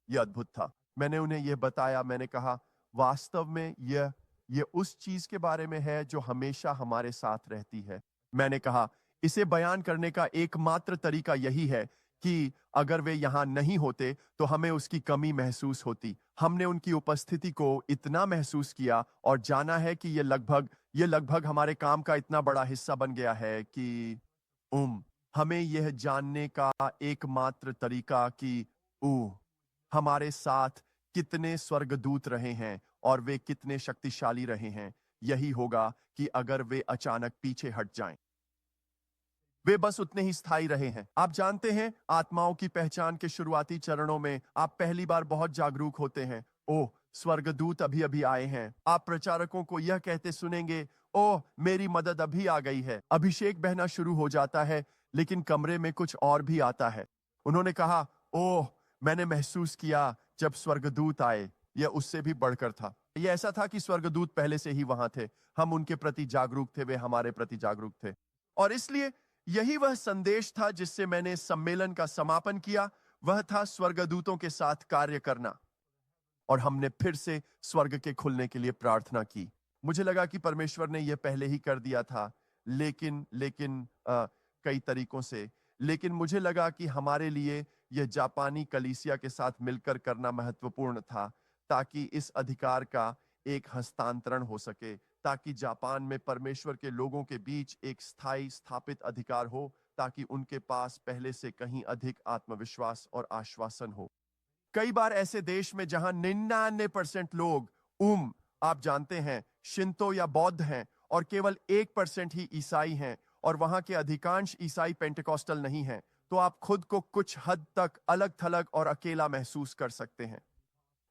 यह अद्भुत था। मैंने उन्हें यह बताया, मैंने कहा, वास्तव में यह उस चीज के बारे में है जो हमेशा हमारे साथ रहती है। मैंने कहा, इसे बयान करने का एकमात्र तरीका यही है कि अगर वे यहाँ नहीं होते तो हमें उसकी कमी महसूस होती। हमने उनकी उपस्थिति को इतना महसूस किया और जाना है कि ये लगभग हमारे काम का इतना बड़ा हिस्सा बन गया है कि हमें यह जानने का एकमात्र तरीका कि हमारे साथ कितने स्वर्गदूत रहे हैं और वे कितने शक्तिशाली रहे हैं, यही होगा कि अगर वे अचानक पीछे हट जाएं। वे बस उतने ही स्थायी रहे हैं। आप जानते हैं, आत्माओं की पहचान के शुरुआती चरणों में आप पहली बार बहुत जागरूक होते हैं। ओह, स्वर्गदूत अभी अभी आए हैं। आप प्रचारकों को यह कहते सुनेंगे, ओह, मेरी मदद अभी आ गई है। अभिषेक बहना शुरू हो जाता है, लेकिन कमरे में कुछ और भी आता है। उन्होंने कहा, ओह, मैंने महसूस किया जब स्वर्गदूत आए। यह उससे भी बढ़कर था। यह ऐसा था कि स्वर्गदूत पहले से ही वहां थे। हम उनके प्रति जागरूक थे, वे हमारे प्रति जागरूक थे। और इसलिए यही वह संदेश था जिससे मैंने सम्मेलन का समापन किया। वह था स्वर्गदूतों के साथ कार्य करना। और हमने फिर से स्वर्ग के खुलने के लिए प्रार्थना की। मुझे लगा कि परमेश्वर ने यह पहले ही कर दिया था, लेकिन कई तरीकों से। लेकिन मुझे लगा कि हमारे लिए यह जापानी कलीसिया के साथ मिलकर करना महत्वपूर्ण था, ताकि इस अधिकार का एक हस्तांतरण हो सके, ताकि जापान में परमेश्वर के लोगों के बीच एक स्थायी स्थापित अधिकार हो, ताकि उनके पास पहले से कहीं अधिक आत्मविश्वास और आश्वासन हो। कई बार ऐसे देश में जहां 99% लोग आप जानते हैं, शिंतो या बौद्ध हैं और केवल 1% ही ईसाई हैं, और वहां के अधिकांश ईसाई पेंटेकोस्टल नहीं हैं, तो आप खुद को कुछ हद तक अलग थलग और अकेला महसूस कर सकते हैं।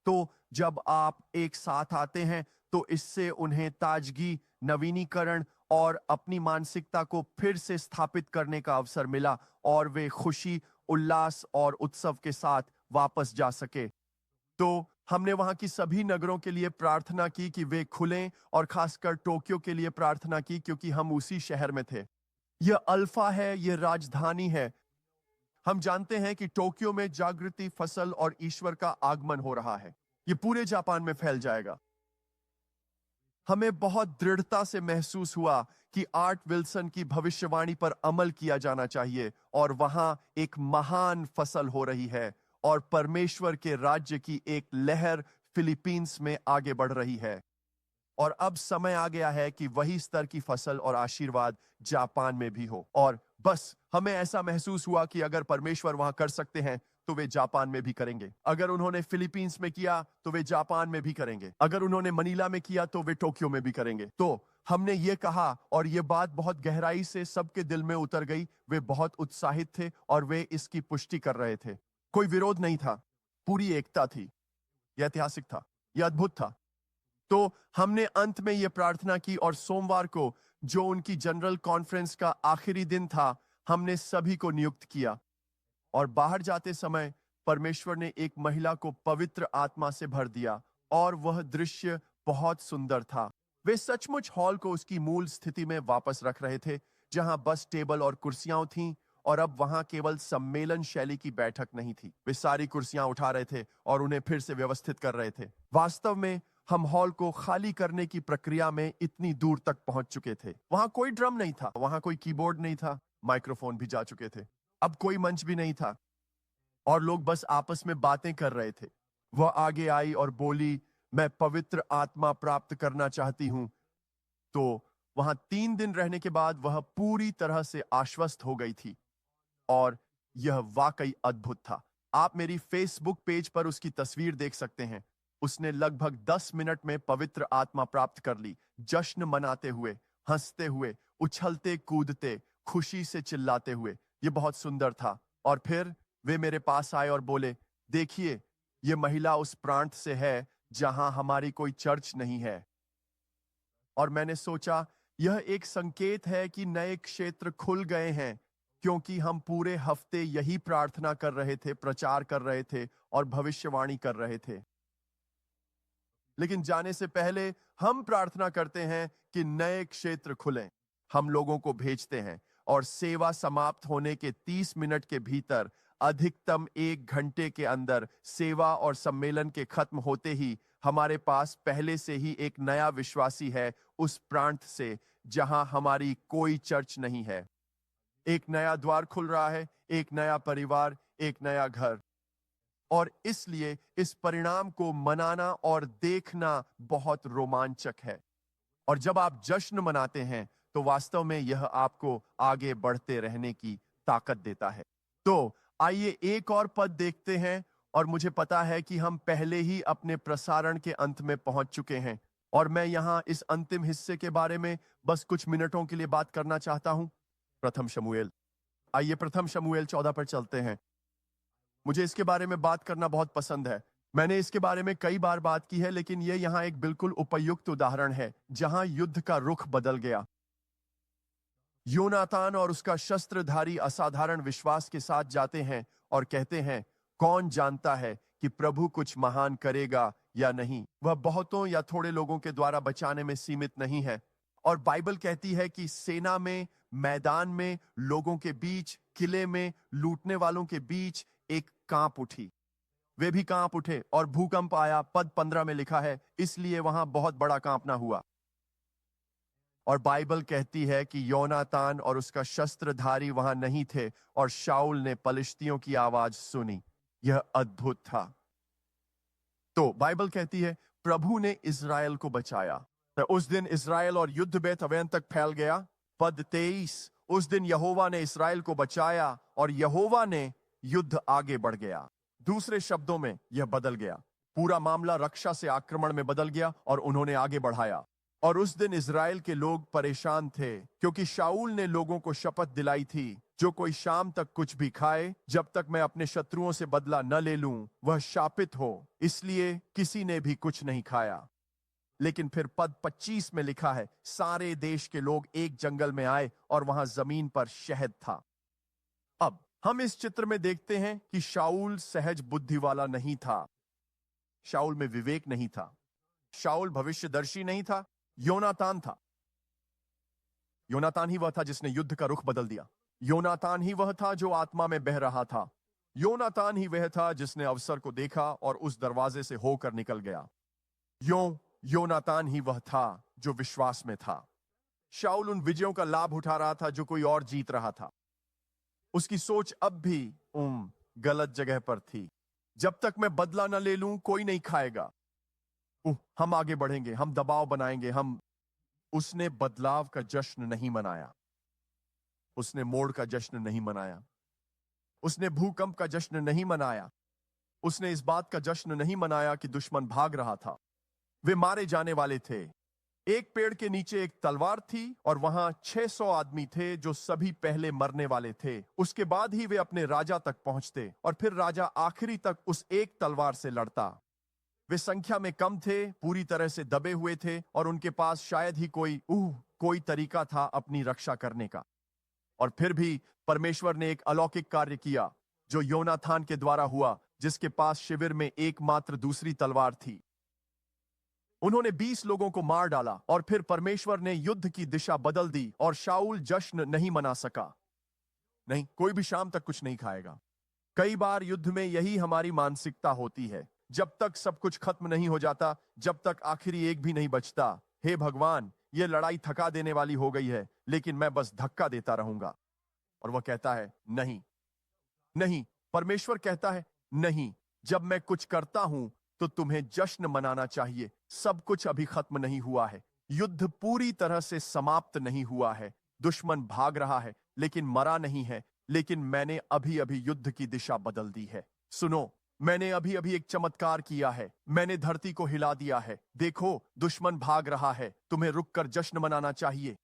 तो जब आप एक साथ आते हैं तो इससे उन्हें ताजगी, नवीनीकरण और अपनी मानसिकता को फिर से स्थापित करने का अवसर मिला, और वे खुशी, उल्लास और उत्सव के साथ वापस जा सके। तो हमने वहां की सभी नगरों के लिए प्रार्थना की कि वे खुलें, और खासकर टोक्यो के लिए प्रार्थना की, क्योंकि हम उसी शहर में थे। यह अल्फा है, यह राजधानी है। हम जानते हैं कि टोक्यो में जागृति, फसल और ईश्वर का आगमन हो रहा है। यह पूरे जापान में फैल जाएगा। हमें बहुत दृढ़ता से महसूस हुआ कि आर्ट विल्सन की भविष्यवाणी पर अमल किया जाना चाहिए, और वहां एक महान फसल हो रही है, और परमेश्वर के राज्य की एक लहर फिलीपींस में आगे बढ़ रही है। और अब समय आ गया है कि वही स्तर की फसल और आशीर्वाद जापान में भी हो। और बस हमें ऐसा महसूस हुआ कि अगर परमेश्वर वहां कर सकते हैं तो वे जापान में भी करेंगे। अगर उन्होंने फिलीपींस में किया तो वे जापान में भी करेंगे। अगर उन्होंने मनीला में किया तो वे टोक्यो में भी करेंगे। तो हमने ये कहा, और ये बात बहुत गहराई से सबके दिल में उतर गई। वे बहुत उत्साहित थे और वे इसकी पुष्टि कर रहे थे। कोई विरोध नहीं था, पूरी एकता थी। यह ऐतिहासिक था, यह अद्भुत था। तो हमने अंत में यह प्रार्थना की, और सोमवार को, जो उनकी जनरल कॉन्फ्रेंस का आखिरी दिन था, हमने सभी को नियुक्त किया। और बाहर जाते समय परमेश्वर ने एक महिला को पवित्र आत्मा से भर दिया, और वह दृश्य बहुत सुंदर था। वे सचमुच हॉल को उसकी मूल स्थिति में वापस रख रहे थे, जहां बस टेबल और कुर्सियां थीं, और अब वहां केवल सम्मेलन शैली की बैठक नहीं थी। वे सारी कुर्सियां उठा रहे थे और उन्हें फिर से व्यवस्थित कर रहे थे। वास्तव में हम हॉल को खाली करने की प्रक्रिया में इतनी दूर तक पहुंच चुके थे। वहां कोई ड्रम नहीं था, वहां कोई कीबोर्ड नहीं था, माइक्रोफोन भी जा चुके थे। अब कोई मंच भी नहीं था, और लोग बस आपस में बातें कर रहे थे। वह आगे आई और बोली, मैं पवित्र आत्मा प्राप्त करना चाहती हूं। तो वहां 3 दिन रहने के बाद वह पूरी तरह से आश्वस्त हो गई थी, और यह वाकई अद्भुत था। आप मेरी फेसबुक पेज पर उसकी तस्वीर देख सकते हैं। उसने लगभग 10 मिनट में पवित्र आत्मा प्राप्त कर ली, जश्न मनाते हुए, हंसते हुए, उछलते कूदते, खुशी से चिल्लाते हुए। यह बहुत सुंदर था। और फिर वे मेरे पास आए और बोले, देखिए, यह महिला उस प्रांत से है जहां हमारी कोई चर्च नहीं है। और मैंने सोचा, यह एक संकेत है कि नए क्षेत्र खुल गए हैं, क्योंकि हम पूरे हफ्ते यही प्रार्थना कर रहे थे, प्रचार कर रहे थे और भविष्यवाणी कर रहे थे। लेकिन जाने से पहले हम प्रार्थना करते हैं कि नए क्षेत्र खुलें। हम लोगों को भेजते हैं, और सेवा समाप्त होने के 30 मिनट के भीतर, अधिकतम 1 घंटे के अंदर, सेवा और सम्मेलन के खत्म होते ही, हमारे पास पहले से ही एक नया विश्वासी है उस प्रांत से जहां हमारी कोई चर्च नहीं है। एक नया द्वार खुल रहा है, एक नया परिवार, एक नया घर। और इसलिए इस परिणाम को मनाना और देखना बहुत रोमांचक है। और जब आप जश्न मनाते हैं तो वास्तव में यह आपको आगे बढ़ते रहने की ताकत देता है। तो आइए एक और पद देखते हैं। और मुझे पता है कि हम पहले ही अपने प्रसारण के अंत में पहुंच चुके हैं और मैं यहां इस अंतिम हिस्से के बारे में बस कुछ मिनटों के लिए बात करना चाहता हूं। प्रथम शमूएल, आइए प्रथम शमूएल 14 पर चलते हैं। मुझे इसके बारे में बात करना बहुत पसंद है। मैंने इसके बारे में कई बार बात की है, लेकिन यह यहाँ एक बिल्कुल उपयुक्त उदाहरण है जहां युद्ध का रुख बदल गया। योनातान और उसका शस्त्रधारी असाधारण विश्वास के साथ जाते हैं और कहते हैं, कौन जानता है कि प्रभु कुछ महान करेगा या नहीं। वह बहुतों या थोड़े लोगों के द्वारा बचाने में सीमित नहीं है। और बाइबल कहती है कि सेना में, मैदान में, लोगों के बीच, किले में, लूटने वालों के बीच एक कांप उठी। वे भी कांप उठे और भूकंप आया। पद 15 में लिखा है, इसलिए वहां बहुत बड़ा कांपना हुआ। और बाइबल कहती है कि योनातान और उसका शस्त्रधारी वहां नहीं थे और शाऊल ने पलिश्तियों की आवाज सुनी। यह अद्भुत था। तो बाइबल कहती है प्रभु ने इज़राइल को बचाया। तो उस दिन इज़राइल और युद्ध बेत अवेन तक फैल गया। पद 23, उस दिन यहोवा ने इज़राइल को बचाया और यहोवा ने युद्ध आगे बढ़ गया। दूसरे शब्दों में यह बदल गया। पूरा मामला रक्षा से आक्रमण में बदल गया और उन्होंने आगे बढ़ाया। और उस दिन इज़राइल के लोग परेशान थे क्योंकि शाऊल ने लोगों को शपथ दिलाई थी, जो कोई शाम तक कुछ भी खाए जब तक मैं अपने शत्रुओं से बदला न ले लूं वह शापित हो। इसलिए किसी ने भी कुछ नहीं खाया। लेकिन फिर पद 25 में लिखा है, सारे देश के लोग एक जंगल में आए और वहां जमीन पर शहद था। अब हम इस चित्र में देखते हैं कि शाऊल सहज बुद्धि वाला नहीं था। शाऊल में विवेक नहीं था। शाऊल भविष्यदर्शी नहीं था। योनातान था। योनातान ही वह था जिसने युद्ध का रुख बदल दिया। योनातान ही वह था जो आत्मा में बह रहा था। योनातान ही वह था जिसने अवसर को देखा और उस दरवाजे से होकर निकल गया। योनातान ही वह था जो विश्वास में था। शाऊल उन विजयों का लाभ उठा रहा था जो कोई और जीत रहा था। उसकी सोच अब भी गलत जगह पर थी। जब तक मैं बदला न ले लूं कोई नहीं खाएगा। हम आगे बढ़ेंगे, हम दबाव बनाएंगे, उसने बदलाव का जश्न नहीं मनाया। उसने मोड़ का जश्न नहीं मनाया। उसने भूकंप का जश्न नहीं मनाया। उसने इस बात का जश्न नहीं मनाया कि दुश्मन भाग रहा था। वे मारे जाने वाले थे। एक पेड़ के नीचे एक तलवार थी और वहां 600 आदमी थे जो सभी पहले मरने वाले थे। उसके बाद ही वे अपने राजा तक पहुंचते और फिर राजा आखिरी तक उस एक तलवार से लड़ता। वे संख्या में कम थे, पूरी तरह से दबे हुए थे और उनके पास शायद ही कोई तरीका था अपनी रक्षा करने का। और फिर भी परमेश्वर ने एक अलौकिक कार्य किया जो योनातान के द्वारा हुआ, जिसके पास शिविर में एकमात्र दूसरी तलवार थी। उन्होंने 20 लोगों को मार डाला और फिर परमेश्वर ने युद्ध की दिशा बदल दी और शाऊल जश्न नहीं मना सका। नहीं, कोई भी शाम तक कुछ नहीं खाएगा। कई बार युद्ध में यही हमारी मानसिकता होती है। जब तक सब कुछ खत्म नहीं हो जाता, जब तक आखिरी एक भी नहीं बचता, हे भगवान, यह लड़ाई थका देने वाली हो गई है, लेकिन मैं बस धक्का देता रहूंगा। और वह कहता है नहीं। परमेश्वर कहता है नहीं, जब मैं कुछ करता हूं तो तुम्हें जश्न मनाना चाहिए। सब कुछ अभी खत्म नहीं हुआ है। युद्ध पूरी तरह से समाप्त नहीं हुआ है। दुश्मन भाग रहा है लेकिन मरा नहीं है। लेकिन मैंने अभी अभी युद्ध की दिशा बदल दी है। सुनो, मैंने अभी अभी एक चमत्कार किया है। मैंने धरती को हिला दिया है। देखो, दुश्मन भाग रहा है। तुम्हें रुककर जश्न मनाना चाहिए।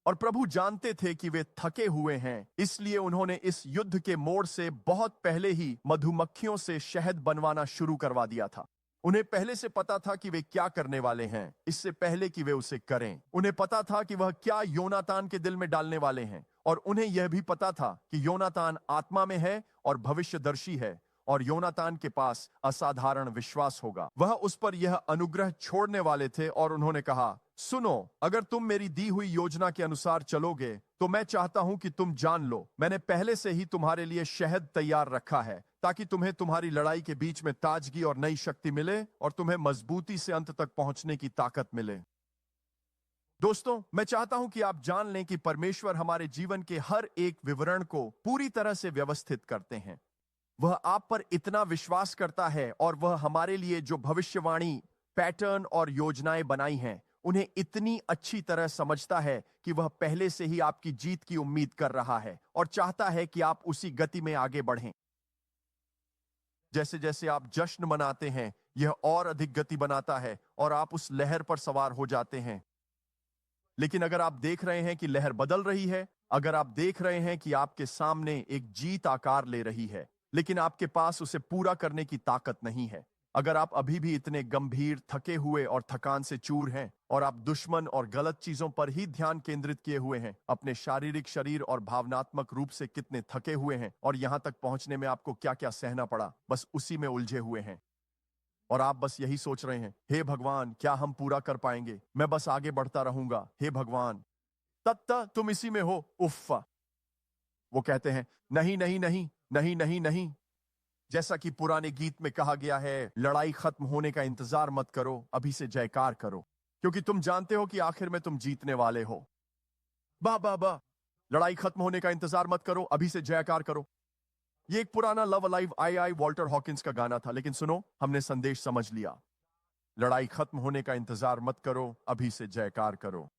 और प्रभु जानते थे कि वे थके हुए हैं, इसलिए उन्होंने इस युद्ध के मोड़ से बहुत पहले ही मधुमक्खियों से शहद बनवाना शुरू करवा दिया था। उन्हें पहले से पता था कि वे क्या करने वाले हैं, इससे पहले कि वे उसे करें। उन्हें पता था कि वह क्या योनातान के दिल में डालने वाले हैं, और उन्हें यह भी पता था कि योनातान आत्मा में है और भविष्यदर्शी है, और योनातान के पास असाधारण विश्वास होगा। वह उस पर यह अनुग्रह छोड़ने वाले थे और उन्होंने कहा, सुनो, अगर तुम मेरी दी हुई योजना के अनुसार चलोगे तो मैं चाहता हूं कि तुम जान लो, मैंने पहले से ही तुम्हारे लिए शहद तैयार रखा है, ताकि तुम्हें तुम्हारी लड़ाई के बीच में ताजगी और नई शक्ति मिले और तुम्हें मजबूती से अंत तक पहुंचने की ताकत मिले। दोस्तों, मैं चाहता हूं कि आप जान लें कि परमेश्वर हमारे जीवन के हर एक विवरण को पूरी तरह से व्यवस्थित करते हैं। वह आप पर इतना विश्वास करता है और वह हमारे लिए जो भविष्यवाणी, पैटर्न और योजनाएं बनाई हैं, उन्हें इतनी अच्छी तरह समझता है कि वह पहले से ही आपकी जीत की उम्मीद कर रहा है और चाहता है कि आप उसी गति में आगे बढ़ें। जैसे जैसे आप जश्न मनाते हैं, यह और अधिक गति बनाता है और आप उस लहर पर सवार हो जाते हैं। लेकिन अगर आप देख रहे हैं कि लहर बदल रही है, अगर आप देख रहे हैं कि आपके सामने एक जीत आकार ले रही है, लेकिन आपके पास उसे पूरा करने की ताकत नहीं है, अगर आप अभी भी इतने गंभीर, थके हुए और थकान से चूर हैं और आप दुश्मन और गलत चीजों पर ही ध्यान केंद्रित किए हुए हैं, अपने शारीरिक शरीर और भावनात्मक रूप से कितने थके हुए हैं और यहां तक पहुंचने में आपको क्या क्या सहना पड़ा, बस उसी में उलझे हुए हैं और आप बस यही सोच रहे हैं, हे भगवान, क्या हम पूरा कर पाएंगे? मैं बस आगे बढ़ता रहूंगा, हे भगवान। तत्ता तुम इसी में हो। उफ्फा। वो कहते हैं, नहीं नहीं नहीं नहीं नहीं नहीं। जैसा कि पुराने गीत में कहा गया है, लड़ाई खत्म होने का इंतजार मत करो, अभी से जयकार करो, क्योंकि तुम जानते हो कि आखिर में तुम जीतने वाले हो। वाह वाह वाह। लड़ाई खत्म होने का इंतजार मत करो, अभी से जयकार करो। ये एक पुराना love alive I Walter Hawkins का गाना था, लेकिन सुनो, हमने संदेश समझ लिया। लड़ाई खत्म होने का इंतजार मत करो, अभी से जयकार करो।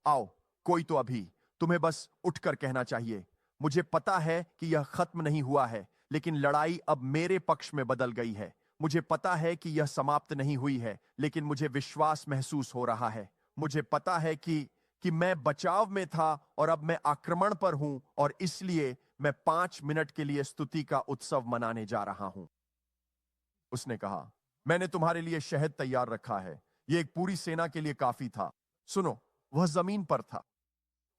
आओ, कोई तो अभी तुम्हें बस उठकर कहना चाहिए, मुझे पता है कि यह खत्म नहीं हुआ है, लेकिन लड़ाई अब मेरे पक्ष में बदल गई है। मुझे पता है कि यह समाप्त नहीं हुई है, लेकिन मुझे विश्वास महसूस हो रहा है। मुझे पता है कि मैं बचाव में था और अब मैं आक्रमण पर हूं और इसलिए मैं 5 मिनट के लिए स्तुति का उत्सव मनाने जा रहा हूं। उसने कहा, मैंने तुम्हारे लिए शहद तैयार रखा है। यह एक पूरी सेना के लिए काफी था। सुनो, वह जमीन पर था।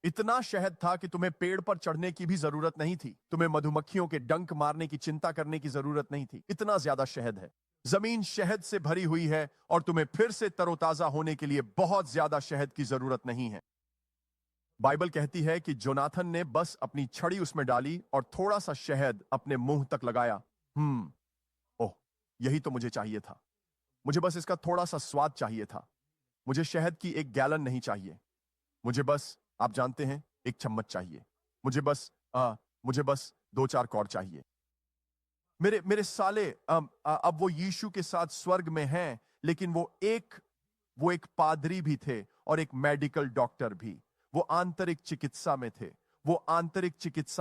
इतना शहद था कि तुम्हें पेड़ पर चढ़ने की भी जरूरत नहीं थी। तुम्हें मधुमक्खियों के डंक मारने की चिंता करने की जरूरत नहीं थी। इतना ज्यादा शहद है। जमीन शहद से भरी हुई है और तुम्हें फिर से तरोताजा होने के लिए बहुत ज्यादा शहद की जरूरत नहीं है। बाइबल कहती है कि जोनाथन ने बस अपनी छड़ी उसमें डाली और थोड़ा सा शहद अपने मुंह तक लगाया। ओह, यही तो मुझे चाहिए था। मुझे बस इसका थोड़ा सा स्वाद चाहिए था। मुझे शहद की 1 गैलन नहीं चाहिए। मुझे बस, आप जानते हैं, 1 चम्मच चाहिए। मुझे बस 2-4 कौर चाहिए। मेरे साले, अब वो यीशु के साथ स्वर्ग में हैं, लेकिन वो एक पादरी भी थे और एक मेडिकल डॉक्टर भी। वो आंतरिक चिकित्सा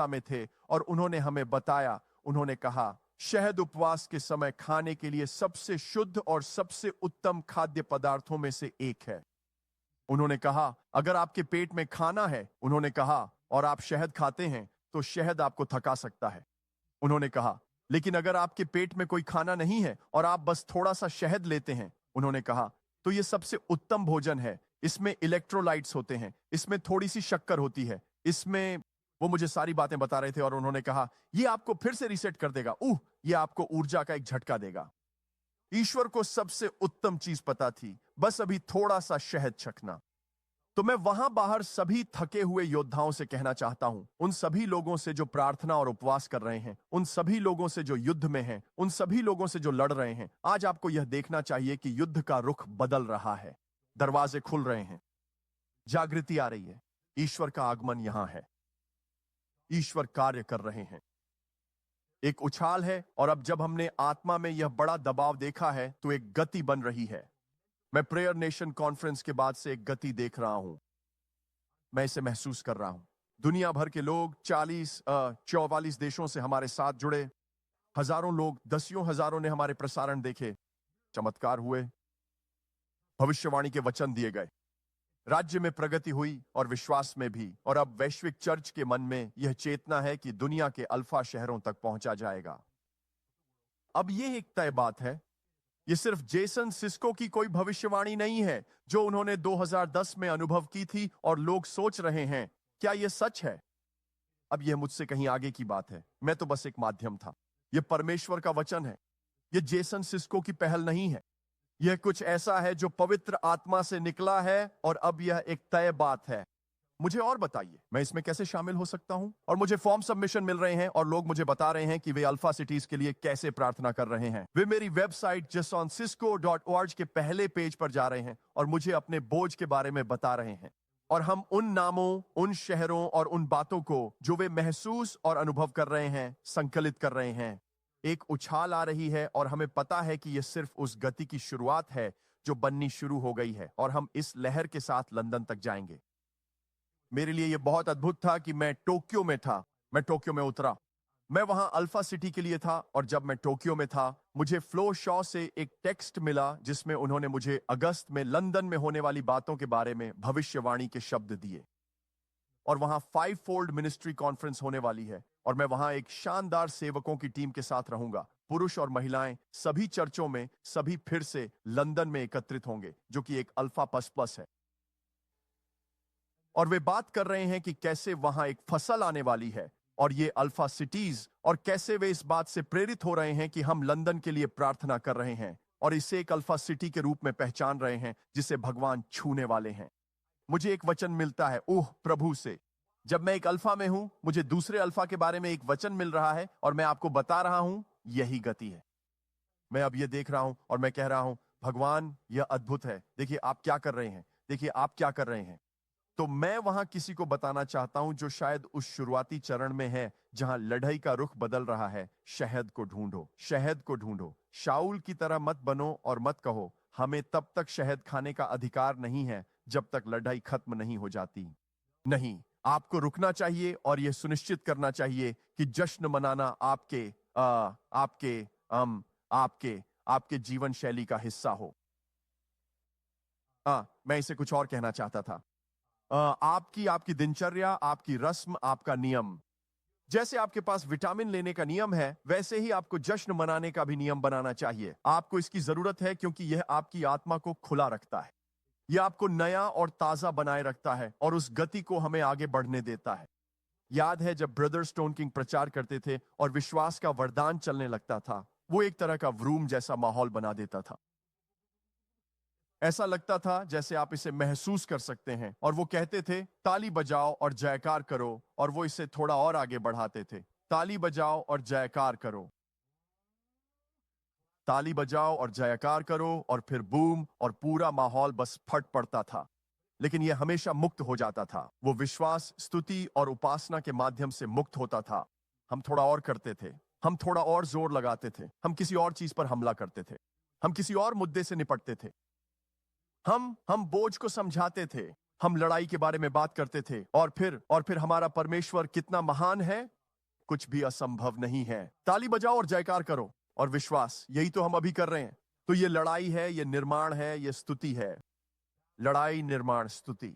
में थे और उन्होंने हमें बताया, उन्होंने कहा, शहद उपवास के समय खाने के लिए सबसे शुद्ध और सबसे उत्तम खाद्य पदार्थों में से एक है। उन्होंने कहा, अगर आपके पेट में खाना है, उन्होंने कहा, और आप शहद खाते हैं, तो शहद आपको थका सकता है। उन्होंने कहा, लेकिन अगर आपके पेट में कोई खाना नहीं है और आप बस थोड़ा सा शहद लेते हैं, उन्होंने कहा, तो यह सबसे उत्तम भोजन है। इसमें इलेक्ट्रोलाइट्स होते हैं, इसमें थोड़ी सी शक्कर होती है, इसमें, वो मुझे सारी बातें बता रहे थे और उन्होंने कहा, यह आपको फिर से रीसेट कर देगा। यह आपको ऊर्जा का एक झटका देगा। ईश्वर को सबसे उत्तम चीज पता थी, बस अभी थोड़ा सा शहद चखना। तो मैं वहां बाहर सभी थके हुए योद्धाओं से कहना चाहता हूं, उन सभी लोगों से जो प्रार्थना और उपवास कर रहे हैं, उन सभी लोगों से जो युद्ध में हैं, उन सभी लोगों से जो लड़ रहे हैं, आज आपको यह देखना चाहिए कि युद्ध का रुख बदल रहा है। दरवाजे खुल रहे हैं, जागृति आ रही है, ईश्वर का आगमन यहां है, ईश्वर कार्य कर रहे हैं। एक उछाल है और अब जब हमने आत्मा में यह बड़ा दबाव देखा है, तो एक गति बन रही है। मैं प्रेयर नेशन कॉन्फ्रेंस के बाद से एक गति देख रहा हूं। मैं इसे महसूस कर रहा हूं। दुनिया भर के लोग 44 देशों से हमारे साथ जुड़े। हजारों लोग, 10 हजारों ने हमारे प्रसारण देखे। चमत्कार हुए, भविष्यवाणी के वचन दिए गए, राज्य में प्रगति हुई और विश्वास में भी। और अब वैश्विक चर्च के मन में यह चेतना है कि दुनिया के अल्फा शहरों तक पहुंचा जाएगा। अब यह एक तय बात है। यह सिर्फ जेसन सिस्को की कोई भविष्यवाणी नहीं है जो उन्होंने 2010 में अनुभव की थी और लोग सोच रहे हैं, क्या यह सच है? अब यह मुझसे कहीं आगे की बात है। मैं तो बस एक माध्यम था। यह परमेश्वर का वचन है। यह जेसन सिस्को की पहल नहीं है। यह कुछ ऐसा है जो पवित्र आत्मा से निकला है और अब यह एक तय बात है। मुझे और बताइए, मैं इसमें कैसे शामिल हो सकता हूं? और मुझे फॉर्म सबमिशन मिल रहे हैं और लोग मुझे बता रहे हैं कि वे अल्फा सिटीज के लिए कैसे प्रार्थना कर रहे हैं। वे मेरी वेबसाइट jasoncisco.org के पहले पेज पर जा रहे हैं और मुझे अपने बोझ के बारे में बता रहे हैं। और हम उन नामों, उन शहरों और उन बातों को जो वे महसूस और अनुभव कर रहे हैं संकलित कर रहे हैं। एक उछाल आ रही है और हमें पता है कि यह सिर्फ उस गति की शुरुआत है जो बननी शुरू हो गई है और हम इस लहर के साथ लंदन तक जाएंगे। मेरे लिए यह बहुत अद्भुत था कि मैं टोक्यो में था। मैं टोक्यो में उतरा। मैं वहां अल्फा सिटी के लिए था और जब मैं टोक्यो में था मुझे फ्लो शॉ से एक टेक्स्ट मिला जिसमें उन्होंने मुझे अगस्त में लंदन में होने वाली बातों के बारे में भविष्यवाणी के शब्द दिए। और वहां 5 फोल्ड मिनिस्ट्री कॉन्फ्रेंस होने वाली है और मैं वहां एक शानदार सेवकों की टीम के साथ रहूंगा। पुरुष और महिलाएं सभी चर्चों में सभी फिर से लंदन में एकत्रित होंगे जो कि एक अल्फा प्लस प्लस है। और वे बात कर रहे हैं कि कैसे वहां एक फसल आने वाली है और ये अल्फा सिटीज और कैसे वे इस बात से प्रेरित हो रहे हैं कि हम लंदन के लिए प्रार्थना कर रहे हैं और इसे एक अल्फा सिटी के रूप में पहचान रहे हैं जिसे भगवान छूने वाले हैं। मुझे एक वचन मिलता है ओह प्रभु से। जब मैं एक अल्फा में हूं मुझे दूसरे अल्फा के बारे में एक वचन मिल रहा है और मैं आपको बता रहा हूं यही गति है। मैं अब ये देख रहा हूं और मैं कह रहा हूं भगवान यह अद्भुत है। देखिए आप क्या कर रहे हैं, देखिए आप क्या कर रहे हैं। तो मैं वहां किसी को बताना चाहता हूं जो शायद उस शुरुआती चरण में है जहां लड़ाई का रुख बदल रहा है। शहद को ढूंढो, शहद को ढूंढो। शाऊल की तरह मत बनो और मत कहो हमें तब तक शहद खाने का अधिकार नहीं है जब तक लड़ाई खत्म नहीं हो जाती। नहीं, आपको रुकना चाहिए और यह सुनिश्चित करना चाहिए कि जश्न मनाना आपके जीवन शैली का हिस्सा हो। मैं इसे कुछ और कहना चाहता था। आपकी दिनचर्या, आपकी रस्म, आपका नियम। जैसे आपके पास विटामिन लेने का नियम है वैसे ही आपको जश्न मनाने का भी नियम बनाना चाहिए। आपको इसकी जरूरत है क्योंकि यह आपकी आत्मा को खुला रखता है। यह आपको नया और ताजा बनाए रखता है और उस गति को हमें आगे बढ़ने देता है। याद है जब ब्रदर स्टोन किंग प्रचार करते थे और विश्वास का वरदान चलने लगता था, वो एक तरह का व्रूम जैसा माहौल बना देता था। ऐसा लगता था जैसे आप इसे महसूस कर सकते हैं। और वो कहते थे ताली बजाओ और जयकार करो और वो इसे थोड़ा और आगे बढ़ाते थे। ताली बजाओ और जयकार करो, ताली बजाओ और जयकार करो और फिर बूम और पूरा माहौल बस फट पड़ता था। लेकिन यह हमेशा मुक्त हो जाता था। वो विश्वास, स्तुति और उपासना के माध्यम से मुक्त होता था। हम थोड़ा और करते थे, हम थोड़ा और जोर लगाते थे, हम किसी और चीज पर हमला करते थे, हम किसी और मुद्दे से निपटते थे, हम बोझ को समझाते थे, हम लड़ाई के बारे में बात करते थे और फिर हमारा परमेश्वर कितना महान है, कुछ भी असंभव नहीं है। ताली बजाओ और जयकार करो और विश्वास, यही तो हम अभी कर रहे हैं। तो ये लड़ाई है, ये निर्माण है, ये स्तुति है। लड़ाई, निर्माण, स्तुति।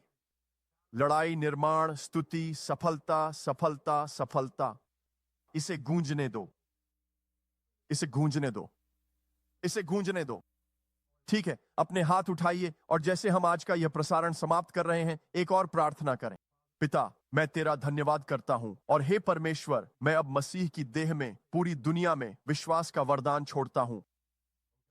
लड़ाई, निर्माण, स्तुति, सफलता, सफलता, सफलता। इसे गूंजने दो, इसे गूंजने दो, इसे गूंजने दो। ठीक है, अपने हाथ उठाइए और जैसे हम आज का यह प्रसारण समाप्त कर रहे हैं एक और प्रार्थना करें। पिता, मैं तेरा धन्यवाद करता हूं और हे परमेश्वर, मैं अब मसीह की देह में पूरी दुनिया में विश्वास का वरदान छोड़ता हूं।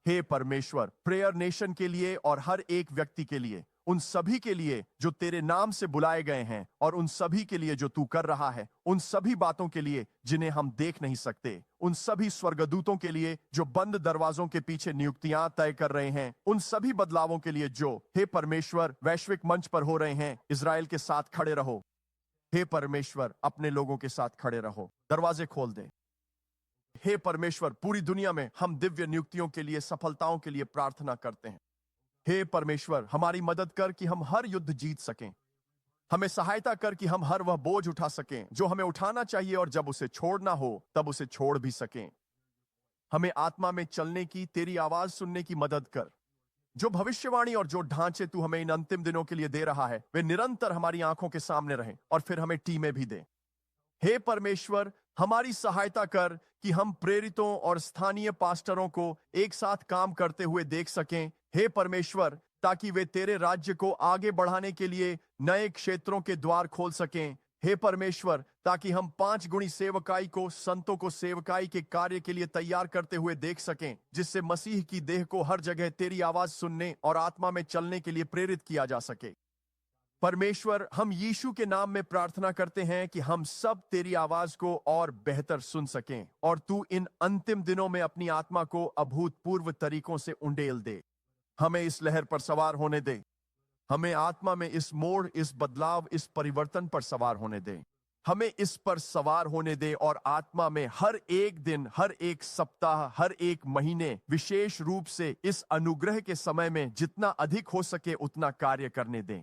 हे परमेश्वर, प्रेयर नेशन के लिए और हर एक व्यक्ति के लिए, उन सभी के लिए जो तेरे नाम से बुलाए गए हैं और उन सभी के लिए जो तू कर रहा है, उन सभी बातों के लिए जिन्हें हम देख नहीं सकते, उन सभी स्वर्गदूतों के लिए जो बंद दरवाजों के पीछे नियुक्तियां तय कर रहे हैं, उन सभी बदलावों के लिए जो हे परमेश्वर वैश्विक मंच पर हो रहे हैं। इजराइल के साथ खड़े रहो हे परमेश्वर, अपने लोगों के साथ खड़े रहो, दरवाजे खोल दे। हे परमेश्वर, पूरी दुनिया में हम दिव्य नियुक्तियों के लिए, सफलताओं के लिए प्रार्थना करते हैं। हे परमेश्वर, हमारी मदद कर कि हम हर युद्ध जीत सकें। हमें सहायता कर कि हम हर वह बोझ उठा सकें जो हमें उठाना चाहिए और जब उसे छोड़ना हो तब उसे छोड़ भी सकें। हमें आत्मा में चलने की, तेरी आवाज सुनने की मदद कर। जो भविष्यवाणी और जो ढांचे तू हमें इन अंतिम दिनों के लिए दे रहा है वे निरंतर हमारी आंखों के सामने रहें और फिर हमें टीमें भी दे। हे परमेश्वर, हमारी सहायता कर कि हम प्रेरितों और स्थानीय पास्टरों को एक साथ काम करते हुए देख सकें। हे परमेश्वर, ताकि वे तेरे राज्य को आगे बढ़ाने के लिए नए क्षेत्रों के द्वार खोल सकें। हे परमेश्वर, ताकि हम 5 गुणी सेवकाई को, संतों को सेवकाई के कार्य के लिए तैयार करते हुए देख सकें, जिससे मसीह की देह को हर जगह तेरी आवाज सुनने और आत्मा में चलने के लिए प्रेरित किया जा सके। परमेश्वर, हम यीशु के नाम में प्रार्थना करते हैं कि हम सब तेरी आवाज को और बेहतर सुन सकें और तू इन अंतिम दिनों में अपनी आत्मा को अभूतपूर्व तरीकों से उंडेल दे। हमें इस लहर पर सवार होने दे। हमें आत्मा में इस मोड़, इस बदलाव, इस परिवर्तन पर सवार होने दें। हमें इस पर सवार होने दे और आत्मा में हर एक दिन, हर एक सप्ताह, हर एक महीने, विशेष रूप से इस अनुग्रह के समय में जितना अधिक हो सके उतना कार्य करने दें।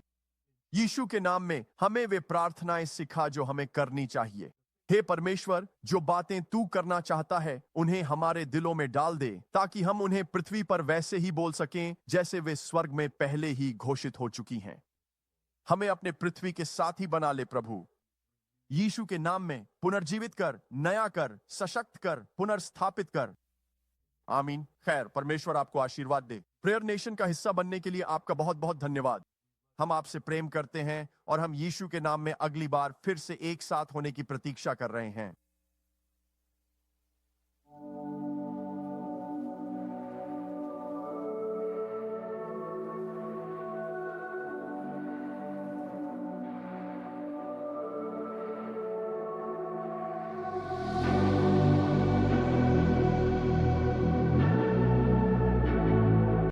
यीशु के नाम में हमें वे प्रार्थनाएं सिखा जो हमें करनी चाहिए। हे परमेश्वर, जो बातें तू करना चाहता है उन्हें हमारे दिलों में डाल दे, ताकि हम उन्हें पृथ्वी पर वैसे ही बोल सकें जैसे वे स्वर्ग में पहले ही घोषित हो चुकी हैं। हमें अपने पृथ्वी के साथी बना ले प्रभु। यीशु के नाम में पुनर्जीवित कर, नया कर, सशक्त कर, पुनर्स्थापित कर। आमीन। खैर, परमेश्वर आपको आशीर्वाद दे। प्रेयर नेशन का हिस्सा बनने के लिए आपका बहुत बहुत धन्यवाद। हम आपसे प्रेम करते हैं और हम यीशु के नाम में अगली बार फिर से एक साथ होने की प्रतीक्षा कर रहे हैं।